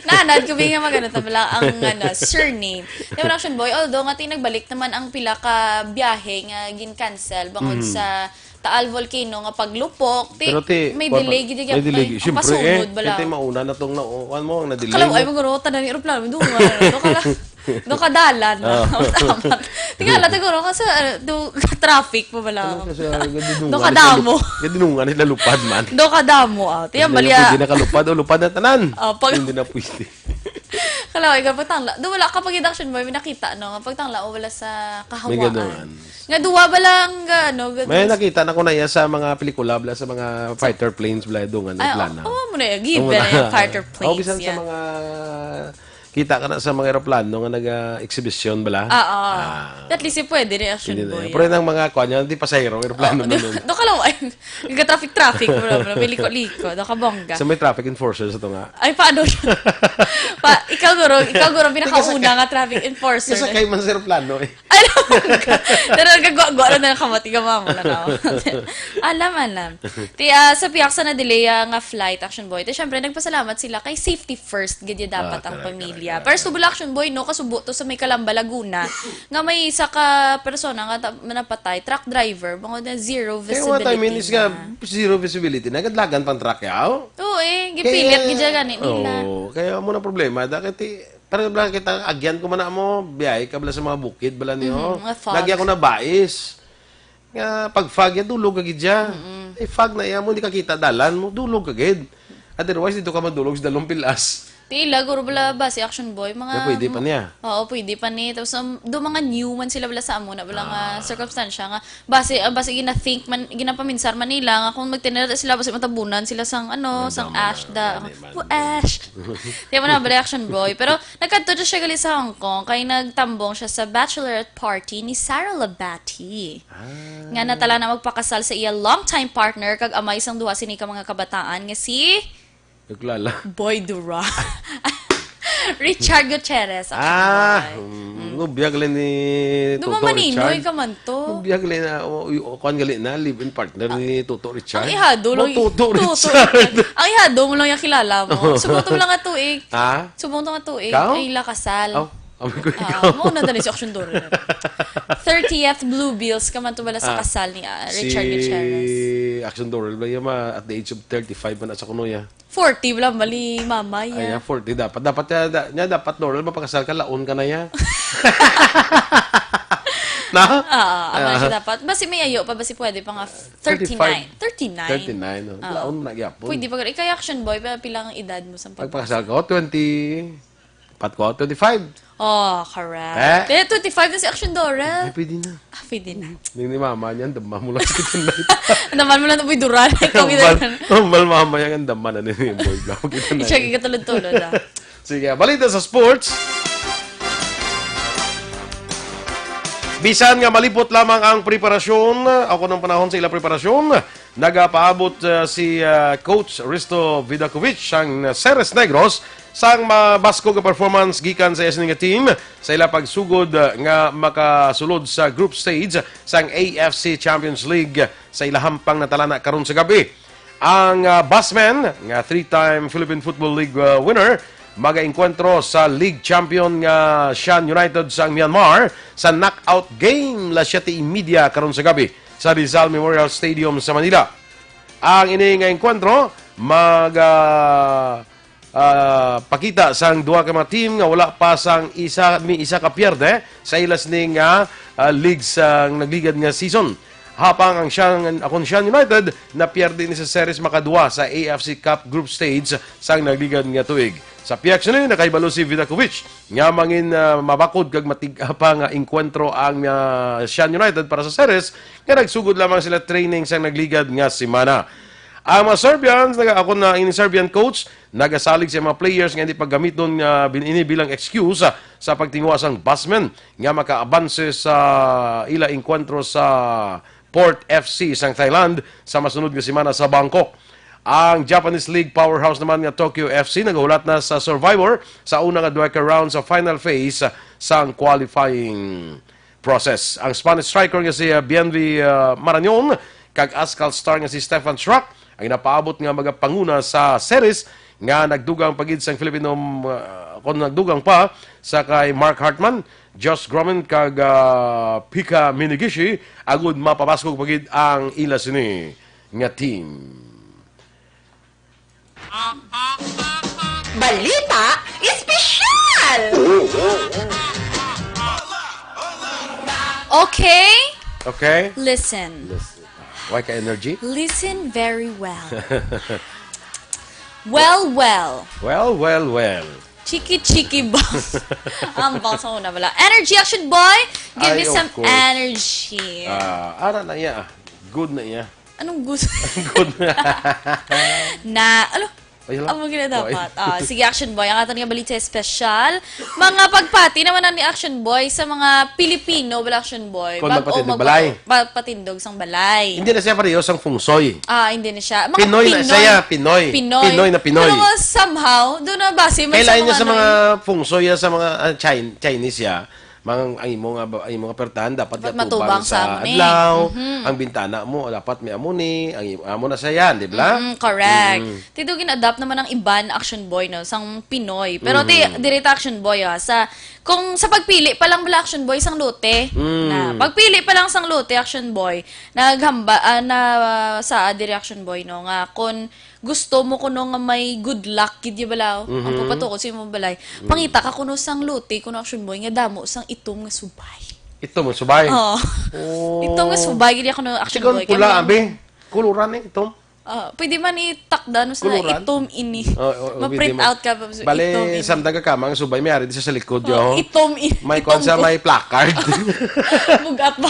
Nanad, kubi nga magano tabla ang surname. Di mo Action Boy, although nga tinagbalik naman ang pila ka biyahe nga gin-cancel bangod sa Taal Volcano nga paglupok, may delay gid
may delay.
ang
Siyempre
pasunod bala.
Kaya mauna na tong nauwan mo ang na-delay.
Kalaw ay magurota na ni eroplano do ka dalan. Tingala siguro kasi do traffic pa bala. Do ka damo.
Gadinungan nila lupad man.
Do ka damo Tiyan balya.
Hindi na kalupad o lupad na tanan. Hindi na pwede.
Kalaw ay pagtangla. Do wala ka pag-induction boy may nakita no pagtangla o wala sa kahawaan.
May ganuan.
Nga duwa ba lang
may nakita na ko na yan sa mga pelikula bla sa mga fighter planes bla doon nga plana.
Mo na given yung fighter planes.
Bisan sa mga kita ka na sa mga aeroplano nga nag-exhibition bala.
At least pwede rin Action Boy.
Pero nang mga kanya hindi pasahero aeroplano na nun.
Do ka lang ay traffic bro. Liko-liko, do ka bongga.
So may traffic enforcer sa to nga.
Ay paano siya? Ikaw guro pinakauna nga traffic enforcer.
Kasi kay man sa aeroplano eh.
Ay bongga. Pero gagwa na kamati ka mo na. Alam. Sa piyak sa na delay nga flight Action Boy. Syempre nagpasalamat sila kay safety first gid dapat ang pamilya. Pero sa Action Boy, no, kasubo to sa may Calamba, Laguna, nga may isa ka persona nga napatay, truck driver, mga zero visibility.
Kaya what I mean is nga, zero visibility, nagadlagan pang truck yaw.
Oo gipilit, gidya ganit nila.
Kaya mo na problema, dahil parang kita, agyan ko man na mo, biyay ka bala sa mga bukid, bala niyo, lagyan ko na bais. Nga, pag fog yan, dulog agad dyan. Fog na yan mo, hindi ka kita dalan mo, dulog agad. Otherwise, dito ka madulog sa dalong pilas.
Tila, guro bala ba si Action Boy?
Pwede pa niya.
Oo, pwede pa ni. Tapos, do mga new man sila bala sa amo na bala nga circumstansya nga. Base gina-think man, ginapaminsar man nila nga kung magtinira sila base matabunan sila sang sang ash ash. Di ba na bala Action Boy? Pero nagkadto siya gali sa Hong Kong kay nagtambong siya sa bachelorette party ni Sarah Labati. Nga natala na magpakasal sa iya longtime partner kag amay sang duha sini ka mga kabataan nga si
Naglala.
Boy Duran. Richard Gutierrez.
Nubiyag lang ni Toto Richard.
Dumamaninoy ka man to.
Nubiyag lang na, kuhan gali na, live-in partner ni Toto Richard.
Ang ihado lang.
Toto Richard.
Ang ihado mo lang yung kilala mo. Subong to lang nga tuig. Subong to nga tuig.
Ikaw?
Ay, lakasal.
Amin ko ikaw.
Mo na dali si Aksyon Duran. 30th Blue Bills ka man to bala sa kasal ni Richard Gutierrez.
Si Aksyon Duran, at the age of 35 man sa kunoya.
40 wala mali mama
Ay,
ya.
40 dapat. Dapat Doral, mapakasal ka, laon ka na ya. Na?
Ano siya dapat. Basi may ayo pa, basi pwede pa nga 39.
39. Laon mo na gyapon.
Pwede pa. Ikaw Action Boy, pilang edad mo sa
pagpakasal ko, 20. Pat ko, 25.
Correct. 25 na si Action Doral.
Pwede na.
Pwede na.
Ni mama niyan, damma mo lang sa kitchen.
Daman mo lang ito, Boy Duran. Ikaw
Mal mama yan, ang damma na nila yung boy.
I-check ka tulad-tulad
Sige, balita sa sports. Bisan nga malipot lamang ang preparasyon, ako ng panahon sa ilang preparasyon, nagapaabot si Coach Risto Vidakovic ang Ceres Negros sang mabasko nga performance gikan sa isning team sa ila pagsugod nga makasulod sa group stage sang AFC Champions League sa ilahampang natalana karon sa gabi. Ang Busmen, nga 3-time Philippine Football League winner, mag-enkwentro sa League Champion nga Shan United sa Myanmar sa knockout game la 7:30 karon sa gabi sa Rizal Memorial Stadium sa Manila. Ang ini nga enkwentro pakita sang duha ka mga team nga wala pa sang isa ka pierde sa ilas ning league sang nagligad nga season. Hapang ang Shan United na pierde ni sa series makadua sa AFC Cup group stage sang nagligad nga tuig. Sa piaksyon ni nakaibalo si Vidakovic nga mangin mabakod kag matig-apa nga enkwentro ang Shan United para sa series nga nagsugod lamang sila training sang nagligad nga semana. Ang mga Serbians, ako na ini Serbian coach, nagasalig sa mga players nga hindi paggamiton ini bilang excuse sa pagtingwa sang Busmen nga makaabanse sa ila enkwentro sa Port FC sang Thailand sa masunod nga semana sa Bangkok. Ang Japanese League powerhouse naman nga Tokyo FC nagahulat na sa Survivor sa una nga duha ka round sa final phase sang qualifying process. Ang Spanish striker nga si Bienvi Marañon kag Ascal star nga si Stefan Schrock ay napaabot nga magapanguna sa series nga nagdugang pagid sang Filipino kung nagdugang pa sa kay Mark Hartman, Josh Gromen kag Pika Minigishi agud mapapaskog pagid ang ila sini nga team.
Balita Espesyal!
Okay?
Okay?
Listen.
Why ka energy?
Listen very well. Well.
Well.
Chiki boss. Ang boss ako na wala. Energy action boy. Give me
Ay, of
some
course.
energy.
Ara na iya. Good na iya.
Anong gusto?
Good na. Ayun lang.
Ang mga dapat. Sige, Action Boy. Ang ating nga balita special. Mga pagpati naman na ni Action Boy sa mga Pilipino, wala Action Boy.
Kung magpatindog balay.
Patindog sang balay.
Hindi na siya pareho sang fungsoy.
Hindi na siya. Mga
Pinoy na siya. Pinoy. Pinoy na Pinoy.
Pero somehow, doon na base.
Kailan niya sa mga fungsoy sa mga Chinese ya. Ang mga pertahan dapat
matubang sa amuni.
adlaw. Ang bintana mo dapat may amuni. Ang amo na sa yan, di ba?
Correct. Tito ginadapt naman ng iban Action Boy no sang Pinoy. Pero direct Action Boy kung sa pagpili pa lang bala Action Boy sang lote. Na pagpili pa lang sang lote Action Boy naghamba na sa Action Boy no nga kun gusto mo kuno nga may good luck gid balaw. Ang papatukod sa imong balay. Pangita ka kuno sang lote kuno Action Boy nga damo sang itom nga subay.
Ito mo subay.
Itom nga subay gid kuno Action
Sigon
Boy.
pula abi. Kuluran itom.
Pwede man itakda no sa
Kuluran?
itom ini.
pwede
Ma-print
mo.
out ka pa sa itom
Bale,
ini.
samtang ka mang subay may ari di sa likod yo.
Itom ini.
May konsa may placard.
Bugat ba?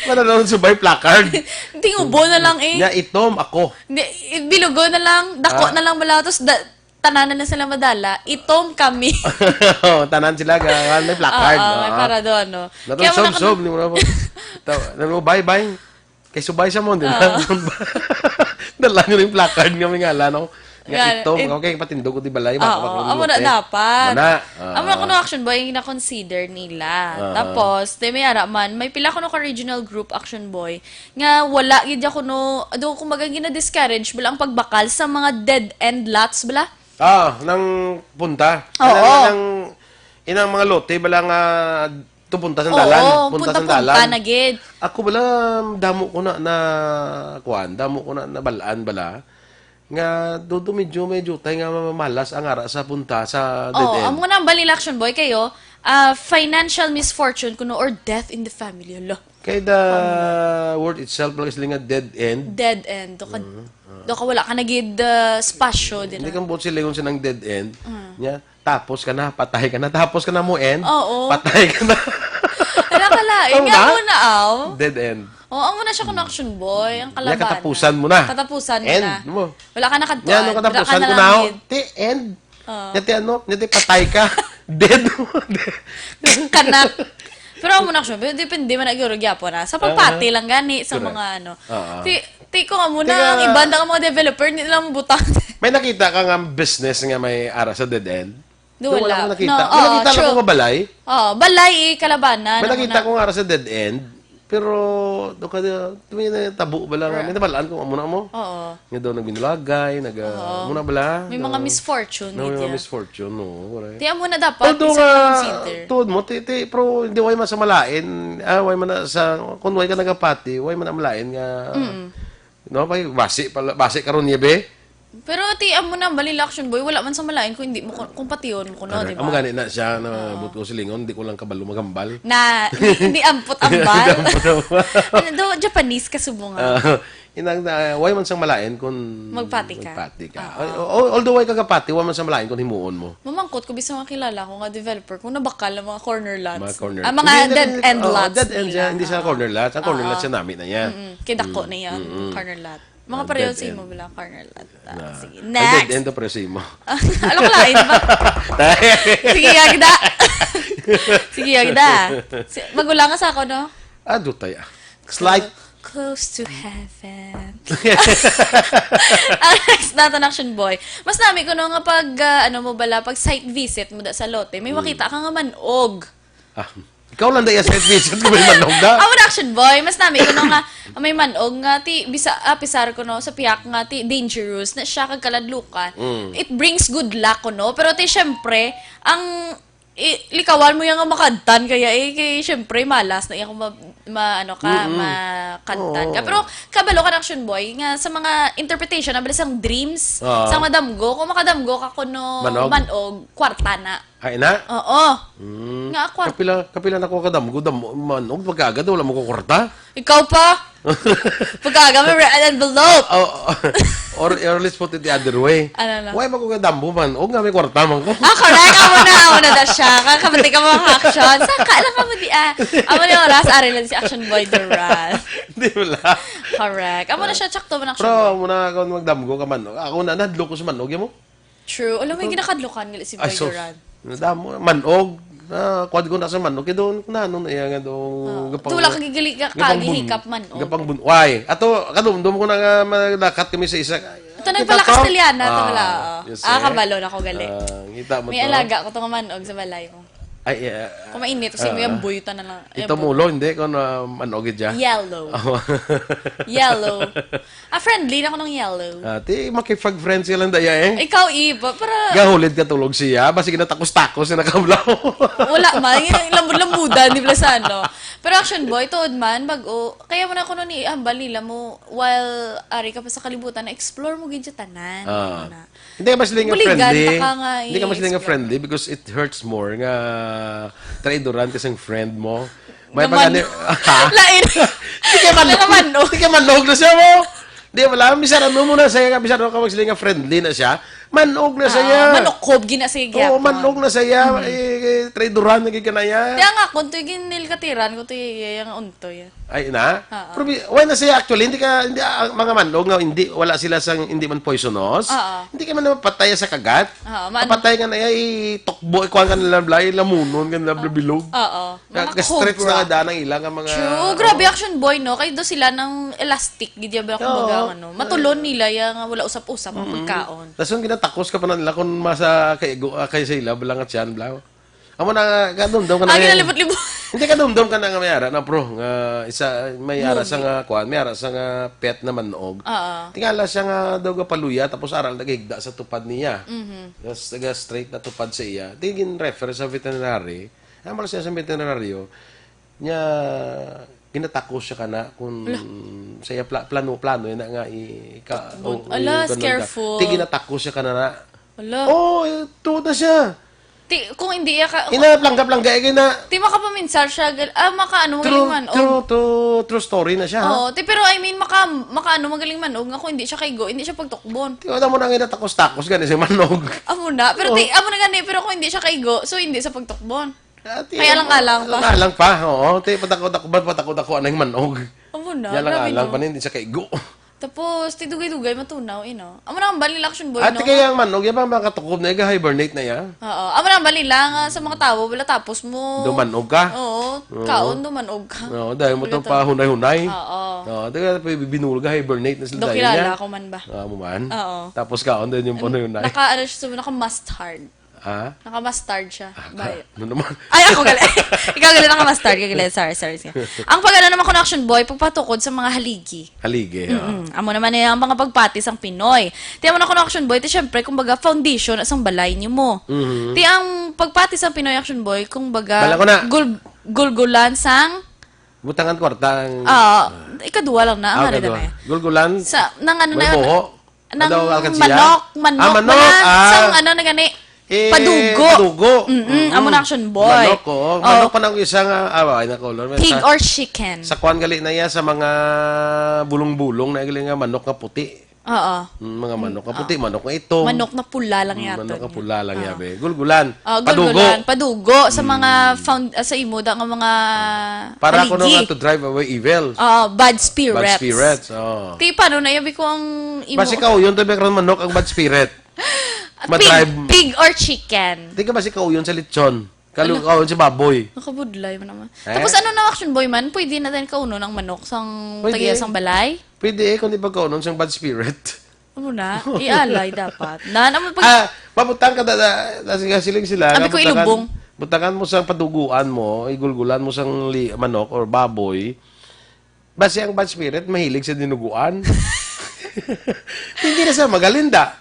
Panalon subay placard.
Tingubo na lang eh.
Nya itom ako.
Hindi, bilugo na lang, dako na lang bala, tapos tananan na sila madala, itom kami.
Tanan sila may placard.
May para doon, no?
Natong sob ni mo na po. Bye. Kay subay sa mo, di ba? Dala nyo yung placard nga may ngala, no? Nga itom, okay, patindog ko di balay.
Amo na dapat. Amo na kuno Action Boy yung na-consider nila. Tapos, may ara man, may pila kuno ka regional group Action Boy, nga wala, gid kuno, do kumaga gina-discourage, bala ang pagbakal sa mga dead-end lots, bala?
Nang punta.
Oo.
Inang mga lote, bala nga punta sa dalan.
Oo, punta na gid.
Ako bala, damo ko na balaan bala. Nga, dodo medyo tayo nga mamalas ang ara sa punta sa dead end.
Amo na balil Action Boy kayo, financial misfortune kuno or death in the family.
Kaya the word itself lang sila nga dead end.
Dead end. Do ka wala ka nagid spasyo din.
Hindi kang buot sila yung sinang dead end. Tapos ka na, patay ka na. Tapos ka na mo end. Patay ka na.
Wala ka laing. Nga mo na
Dead end.
ang muna siya kung Action Boy. Ang kalaban.
Katapusan mo na.
Katapusan mo
end
na.
Mo.
Wala ka nakadtuan.
Yan, nung katapusan ko na ako. End. Yati patay ka. Dead mo.
Kanak. Pero ang muna Action Boy, depende man nagiguro gyapo na. Sa pagpati lang gani sa mga ano. Ti ko nga muna, ang ibanda ka mga developer, hindi lang butang.
May nakita ka nga business nga may ara sa dead end?
Wala.
May nakita lang ko balay?
Balay, kalabanan.
May nakita ko nga sa dead end, Pero, doon ka may tabo ba lang? May nabalaan kung muna mo?
Oo.
Nga daw nagbinulagay, muna bala?
May mga misfortune,
May mga
gidya.
misfortune, no.
Tiyan mo na dapat,
Although
isang
nga,
consider.
tuod mo, pero hindi way man sa malain. Way man na sa, kung way ka nagapati, way man na malain nga, no, basi karon niya be.
Pero tiyan mo na, balila action boy, wala man sa malain kung hindi mo, kung pati yun ko, no, di
Amo
ba?
gani na siya na but ko silingon, hindi ko lang kabalo magambal.
Na, hindi ampot-ambal. Ano daw, Japanese kasubungan.
Inang way man sang malain kung
Magpati ka.
Although way kagapati, way man sang malain kung himuon mo.
Mamangkot ko, bisa makilala ko nga developer, kung nabakal ang mga corner lots.
Mga corner.
Mga dead-end lots.
Dead end
nila.
siya, hindi siya corner lots. Ang corner lots siya namin na yan.
Kidako na yan, corner lot. Mga pareho sa imo bila corner lot. Sige,
Ang
next.
dead end o preso mo.
Alam ko lain ba? Sige, agda. Sige, agda. Magulang ka sa ako, no?
Dutay ah. Slight.
Close to heaven. Ang next natin, action boy. Mas nami ko no nga pag, pag site visit mo da sa lote, may makita ka nga manog.
Ikaw lang dahil sa visit ko may manong da.
Ang action boy, mas nami ko no nga, may manog nga, pisar ko no, sa piyak nga, dangerous, na siya kagkaladlukan. It brings good luck ko no, pero syempre, ang likawan mo yung makadtan kaya kay syempre malas na yung makantan ka. Pero kabalo ka action boy nga sa mga interpretation na sang dreams, sa madamgo, kung makadamgo ka kuno manog, kwarta na.
Hay na?
Oo. Nga kwarta.
Kapila na ko kadamgo, manog, pagkagad, wala mo ko kwarta.
Ikaw pa? Pagkaga, may red envelope.
Or let's put it the other way.
Ano?
Why magkakadambo man? O nga may kwarta man ko.
Correct. Amo na da siya. Kakabati ka mga action. Saka lang ka mo di Amo na oras, ari lang si action boy Duran.
Di wala.
Correct. Amo na siya, tsakto man action
Pero,
boy.
muna ako magdamgo ka man. Ako na, nadlo ko sa manog, yan mo?
True. Alam mo yung ginakadlukan nila si boy Duran.
Nadamo, manog. Kwad ko na sa manog. Kaya doon, nanon na yan, doon.
Tula kagigali ka kagihikap man.
Gapang bun. Why? Ato, kadumdum ko na nga malakat kami sa isa.
Ito nagpalakas taliana. Ito wala.
Yes,
Kabalo na ko gali.
Kita mo
May
to.
alaga ko itong manog sa balay mo.
Ay,
Kung mainit, kasi mo yung buyutan na lang.
ito mulo, hindi ko na manogid dyan.
Yellow. Yellow. Friendly na ako ng yellow.
Ti, makipag-friends ka lang daya eh.
Ikaw, iba, para...
Gahulid ka tulog siya, basi kinatakos-takos na nakablaw.
Wala man, yung lambud-lambudan, di ba sa ano. Pero action boy, tood man, bago, kaya mo na ako nun ihambal nila mo, while ari ka pa sa kalibutan, na-explore mo gid sa tanan.
Hindi ka masiling nga
Buligan,
friendly.
taka nga
Hindi ka masiling nga
i-explore.
friendly because it hurts more nga traidoran kasing friend mo. May
Naman.
pagani...
Lain.
Hindi ka manog.
Nakamannog.
Hindi ka manog na siya mo. Di wala, bisaran mo muna siya, bisaran ka magsiling nga friendly na siya. Manog na siya.
Manukob, ginasig
Oo, manog na siya. Traidoran na gikanaya.
Kaya nga, kung ito'y ginilkatiran, kung ito'y yung untoy.
Ay na. Pero why na siya actually hindi mga manlog nga hindi wala sila sang hindi man poisonous. Hindi ka man mapatay sa kagat. Mapatay ka na tokbo ikuan ka nila blay lamunon ka nila bilog.
Mga
Ka-stretch
cobra.
na daan ang ilang nga mga
True. Grabe action boy, no? Kaya do sila ng elastic, gidya ba kumbaga, ano? Matulon nila, yung nga wala usap-usap ang pagkaon.
Tapos yung ginatakos ka pa na nila kung masa kay sa ila balangat yan blaw. Amo na kadumdum ka na.
Ginalibot-libot.
Hindi kadumdum ka na nga mayara na pro nga isa mayara sa nga kuan, mayara sa nga pet na manog. Tingala siya nga daw ga paluya tapos aral nagigda sa tupad niya. Tapos taga straight na tupad sa iya. Tingin refer sa veterinary. Amo siya sa veterinaryo nya ginatakos siya kana kung saya plano na nga
careful.
Tingin natakos siya kana na.
Wala.
Oh, ito na siya.
Kung hindi ka...
Plangga na.
Di makapaminsan siya, makaano magaling man.
True story na siya.
Oo, pero I mean, makaano magaling manog nga kung hindi siya kaigo, hindi siya pagtukbon.
Wala mo na nga takos-takos gani si manog.
Amo na, pero amo na gani, pero kung hindi siya kaigo, so hindi sa pagtukbon. Kaya lang-alang pa.
Alang pa, oo. Patakot ako anang manog.
Amo na,
Yan
grabe
lang
no.
pa hindi siya kaigo.
Tapos, tidugay-dugay, matunaw, Amo na ang bali action boy,
At
no?
kaya ang manog, yan ba makatukob na hibernate na yan?
Oo, amo na ang bali lang sa mga tao, wala tapos mo...
Dumanog ka?
Oo, kaon, dumanog ka.
Oo, dahil mo itong pa hunay-hunay.
Oo.
Oo, dahil binulga, hibernate na sila
Do
dahil niya.
kilala ko man ba?
Mo man.
Oo.
Tapos kaon din yung hunay-hunay.
Naka-mustard.
Ah?
Naka-mustard siya. Bayo.
Ano naman?
Ay, ako gali. Ikaw gali naka-mustard. Sorry. Ang pag-ano naman ko na Aksyon Boy, pagpatukod sa mga haligi.
Haligi.
Amo naman ang mga pagpatis ang Pinoy. Ti mo na ko na Aksyon Boy, ti syempre, kumbaga, foundation asang balay niyo mo. Ti ang pagpatis ang Pinoy Aksyon Boy, kumbaga,
Bala ko na.
gulgulan sang
Butangan kwartang...
ikadua lang na. Ang halida na yan.
Gulgulan.
Sa, nang ano na
May
yun.
buho.
Nang
Ano, alkansiya?
manok.
Manok.
Sang ano na gani. Padugo.
Padugo.
Amo na Aksyon Boy.
Manok, oo. Manok pa ng isang... ay, nakulor.
Pig or chicken.
Sa kuwan gali na yan, sa mga bulong-bulong na gali nga manok nga puti.
Oo.
Mga manok nga puti, manok nga ito.
Manok na pula lang yata.
Manok nga pula lang yabe. Gulgulan.
Gulgulan. Padugo. Sa mga sa imo da nga mga
Para ko
haligi.
nga to drive away evil.
Bad spirits.
Bad spirits. Oh.
Ti paano na yabi ko ang imo.
Basi ka yun, tabi ka manok ang bad spirit.
Pig or chicken.
Di ka basi ka yun sa lechon. Kauyon si baboy.
Nakabudlay mo naman. Tapos ano na Aksyon Boy man, pwede na din kauno ng manok sang tagiya sang balay?
Pwede kung di ba kaunon siyang bad spirit.
Ano na? Ialay dapat.
Mabutang ka siling sila.
Abi ko ilubong.
Butangan mo sa paduguan mo, igulgulan mo sang manok or baboy. Basi ang bad spirit, mahilig sa dinuguan. Hindi na sa magalinda.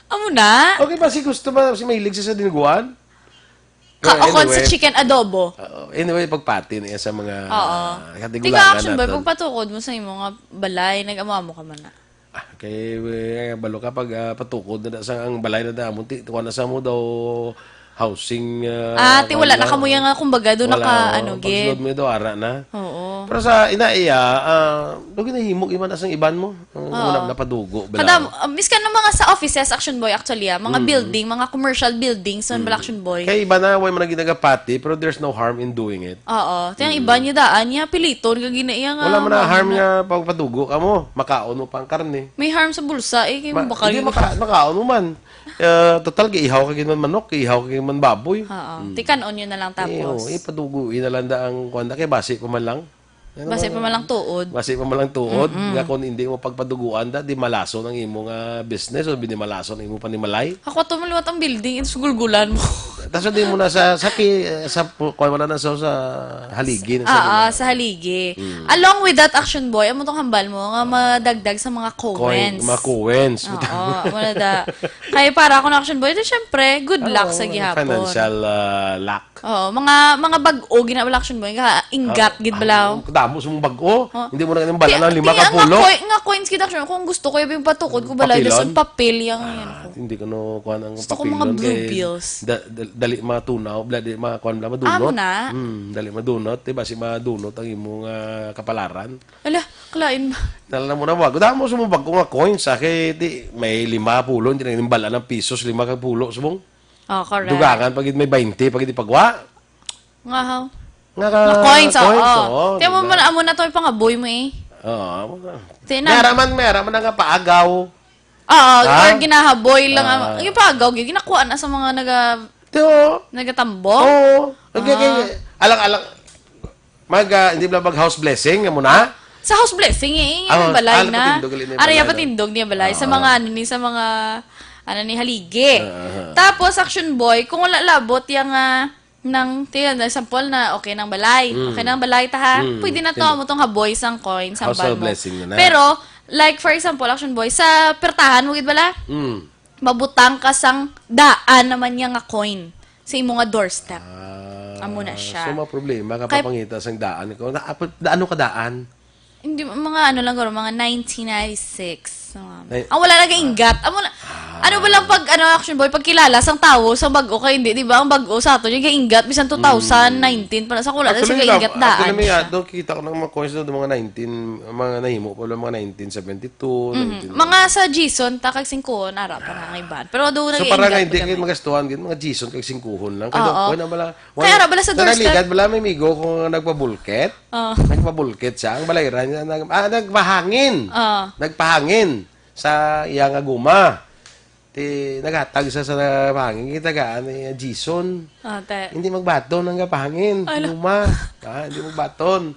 Amo na?
Okay, basi gusto ba si mahilig siya sa dinuguan?
Kaokon sa chicken adobo.
Anyway, pagpati na sa mga
Di ka Aksyon Boy, pagpatukod mo sa imo nga balay, nag-amamo ka man na.
Kay balo ka pag patukod na sa ang balay na damon ti kuan na sa mo daw housing
ti wala na kamo nga kumbaga do naka ano gi.
Pagsulod mo do ara na.
Oo.
Pero sa inaiya, do ginahimok iman asang iban mo. Una na padugo bala.
Kada miskan ng mga sa offices Aksyon Boy actually mga building, mga commercial buildings son bala Aksyon Boy.
Kay iba na way man ginagapati pero there's no harm in doing it.
Oo. Tiyang iba niya daan niya piliton nga ginaiya nga.
Wala man na harm nga pag padugo ka mo, makaon mo pa ang karne.
May harm sa bulsa kay mo bakal.
Hindi makaon mo man. Total giihaw ka man manok, giihaw ka man baboy.
Oo. Tikanon yun na lang tapos.
Paduguin na lang da ang kuanda kay basi pa man lang.
Basi pa man lang tuod.
Basi pa man lang tuod. Nga kung hindi mo pagpaduguan da, di malaso ng imo nga business o binimalaso ng imo panimalay.
Ako to maliwat ang building, sugulgulan mo.
Tapos hindi mo na sa wala na sa haligi.
Sa haligi. Along with that Aksyon Boy, amo tong hambal mo nga madagdag sa mga comments.
Mga comments.
Oo, wala da. Kaya para ako na Aksyon Boy, ito syempre, good luck sa gihapon.
Financial luck.
Oo, mga bag-o ginabala Aksyon Boy, nga ingat gid balaw.
Damo sa mong bag-o. Hindi mo na ganun bala ng 5 ka pulo.
Nga coins kita Aksyon, kung gusto ko yung patukod ko balay dason papel yang yan ko.
Hindi ko no kuan ang
gusto ko
papel
mga
nun,
blue
kay
bills.
Dali matunaw, dali kuan bla madunot.
Amo na.
Dali madunot, diba si madunot ang imong kapalaran.
Ala, kalain ba?
Nalala mo na wag. Damo sa mong bag-o nga coins kay di may 5 pulo, hindi na bala ng pisos 5 ka pulo subong.
Correct.
Dugangan pag may 20 pag di pagwa.
Nga haw.
Nga
coins, oo. Tiyan mo man, amo na to yung pangaboy mo eh.
Oo. Mera man nga paagaw.
Or ginahaboy lang. Yung paagaw, ginakuha na sa mga nagatambo.
Oo. Alang-alang. Hindi ba mag-house blessing mo na?
Sa house blessing eh. Yung balay na. Araya patindog niya balay. Sa mga ni haligi. Tapos, Aksyon Boy, kung wala labot yung sample na okay ng balay. Okay ng balay ta ha. Pwede na to mo tong haboy sang coin sang ban mo. Pero like for example Aksyon Boy sa pertahan mo gid bala. Mabutang ka sang daan naman niya nga coin sa imo nga doorstep. Amo na siya.
So problema kapapangita sang daan ko. Ano ka daan?
Hindi mga mga 1996. Ang wala na ingat. Ano ba lang pag Aksyon Boy pag kilala sang tawo sa bag-o kay hindi di ba ang bag-o sa ato yung ingat bisan 2019 para sa wala na sige ingat daan.
Do kita ko ng mga coins do mga 19 mga nahimo pa mga 1972,
mga sa Jason ta kag 5 ara pa na iban. Pero do
so para nga hindi kay magastuhan gid mga Jason kag 5 lang kay do na bala.
Kaya ara bala sa doorstep.
Naligad bala may migo kung nagpabulket. Nagpabulket siya ang balayran nagpahangin. Nagpahangin sa iyang aguma. Nagatag sa pangin kita gaan ni Jason. Hindi magbaton ng pangin. Luma. Hindi magbaton.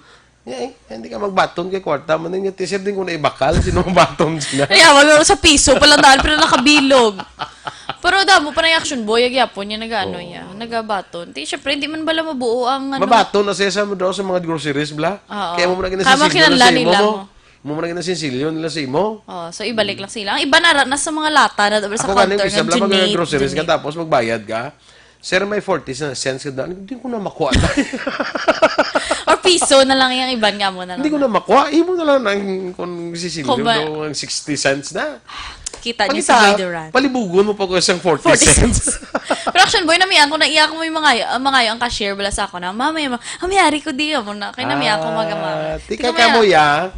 Hindi ka magbaton kay kwarta mo ninyo. Tisip din ko na ibakal. Sino magbaton sila?
Ay, wag sa piso pala dahil pero nakabilog. Pero Pero damo pa na yung action boy, agyapon niya, nag-ano niya, nagabaton. Di, syempre, hindi man bala mabuo ang ano.
Mabato na siya sa daw sa mga groceries, bla.
Oo.
Kaya mo muna
Kama
ginasinsilyo na
kinala
sa imo
nila
mo.
mo.
Mo muna ginasinsilyo nila sa imo.
Oh, so ibalik lang sila. Ang iba na sa mga lata na sa
Ako
counter
galing isa
nga,
bla
donate,
mag-groceries ka
donate.
tapos magbayad ka. Sir, may 40 cents ka na. Hindi ko na makuha.
Or piso na lang yung iban nga mo na lang.
Hindi ko na makuha. Imo na lang ng kung sisilyo
Kung ba-
daw ang 60 cents na.
Kita niyo sa Boy Duran.
Palibugon mo pa ko isang 40
40
cents.
Pero action boy, namiyan ko, naiyak ko may mga ang cashier bala sa ako na, mama, mayari ko di mo na. Kaya namiyak ko magamama.
Tika ka mo ya.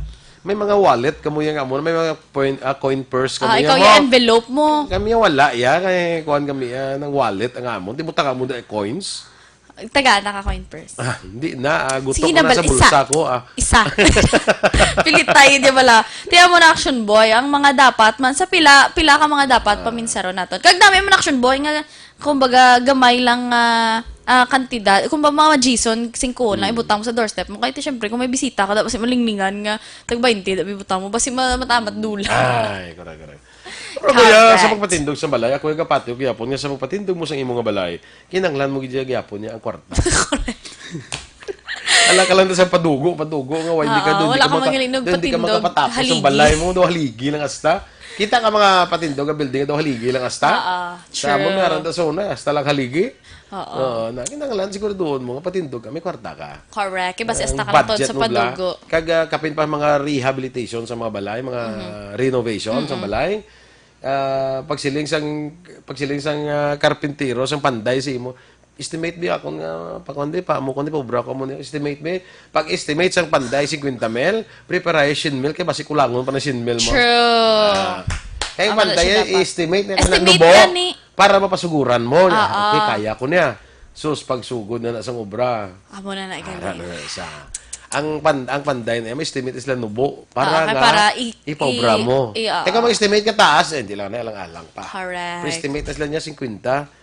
May mga wallet kamo yang amo, may mga coin purse kamo
Ikaw
mo.
yung envelope mo.
Kami wala ya kay kuan kami ng wallet ang amo. Di mo ta kamo da coins.
Taga naka-coin purse.
Hindi na gusto
Sige
ko na
bal,
sa bulsa ko
Isa. Pilit tayo, di bala. Tiyan mo na action boy, ang mga dapat man, sa pila ka mga dapat paminsaro naton. Kag dami mo na action boy, nga, kumbaga, gamay lang kantidad. Kumbaga, mga Jason, 5 lang, ibutang mo sa doorstep mo. Kahit syempre, kung may bisita ka, dapat malinglingan nga, tag 20, dapat ibutang mo. Basi matamat dula.
Ay, correct. Pero kaya sa pagpatindog sa balay, ako yung kapatid, gyapon nga sa pagpatindog mo sa imong nga balay, kinanglan mo gid gyapon niya ang kwarta. Ala ka lang sa padugo nga hindi ka doon,
wala ka magaling
hindi ka
patindog,
makapatapos
haligi.
ang balay mo, do haligi lang asta. Kita ka mga patindog nga building do haligi lang asta. Sa mo
true.
meron ta zona, asta lang haligi.
Oo.
Na kinanglan siguro doon mo nga patindog ka, may kwarta ka.
Correct. Basta
Ang
esta ka lang
budget
sa
mo bla,
padugo.
kag kapin pa mga rehabilitation sa mga balay, mga renovation sa balay. Pagsiling sang karpintero sang panday si mo. Estimate bi ako nga pakundi pa mo kundi pobra ko mo estimate bi pag estimate sang panday 50 mil preparation mil kay basi kulangon pa na 100 mil mo.
True.
Kaya
Tama na siya
panday
dapat.
estimate na
Estimate
nubo
gani.
para mapasuguran mo. Okay, kaya ko niya. Sus pagsugod na sang obra.
Amo na na
Ano
igali.
sa ang panday na may estimate isla nubo para nga
para
ipobra mo. Kaya kung mag-estimate ka taas, hindi lang na alang-alang pa.
Correct.
Pero estimate isla niya 50.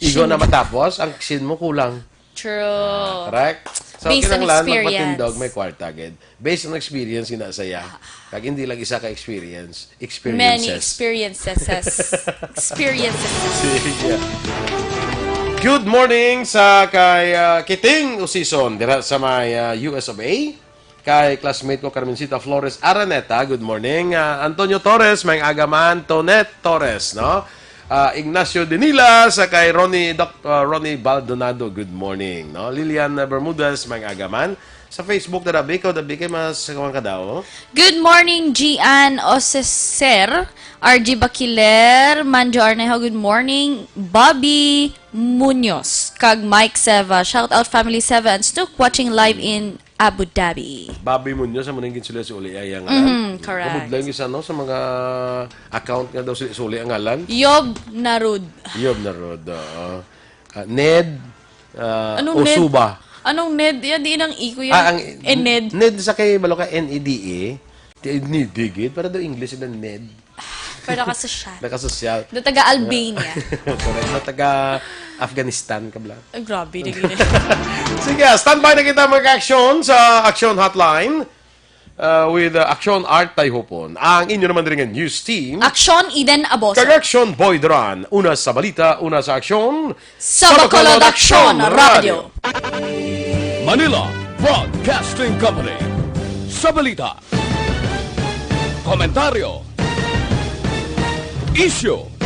Igo na matapos, ang sin mo kulang.
True.
Correct? So,
Based on
kinanglan,
experience.
magpatindog, may kwarta agad. Based on experience, ginasaya. Kag hindi lang isa ka experience.
Many
Experiences.
experiences.
Sige. Good morning sa kay Kiting Usison dira sa may US of A. Kay classmate ko Carmencita Flores Araneta, good morning. Antonio Torres, may agaman Tonet Torres, no? Ignacio Denila sa kay Ronnie Baldonado, good morning, no? Lilian Bermudez, may agaman. Sa Facebook na dabi kay mas kawang ka daw.
Good morning, Gian Oseser, RG Bakiler, Manjo Arnejo, good morning, Bobby Munoz, kag Mike Seva, shout out Family Seva and Snook watching live in Abu Dhabi.
Bobby Munoz sa munang ginsula si Uli ay ang
correct.
Kabudlang isa no sa mga account nga daw si Uli ang ngalan.
Yob Narud.
Yob na rod. Ned
Anong
Osuba.
Anong Ned? Yan, di nang iko yan.
Ang
Ned.
Ned sa kay Baloka NEDE. Ned para daw English na Ned.
Para ka social.
Nakasosyal.
Do taga Albania.
Correct. Na taga Afghanistan kabla.
Ay, grabe. Di gini.
Sige, standby na kita mag-action sa Aksyon Hotline with Aksyon Art Tayhopon. Ang inyo naman rin news team.
Aksyon Eden Aboso.
Kag-Aksyon Boy Duran. Una sa balita, una sa aksyon.
Sa Bacolod Aksyon Radio.
Manila Broadcasting Company. Sa balita. Komentaryo. Issue.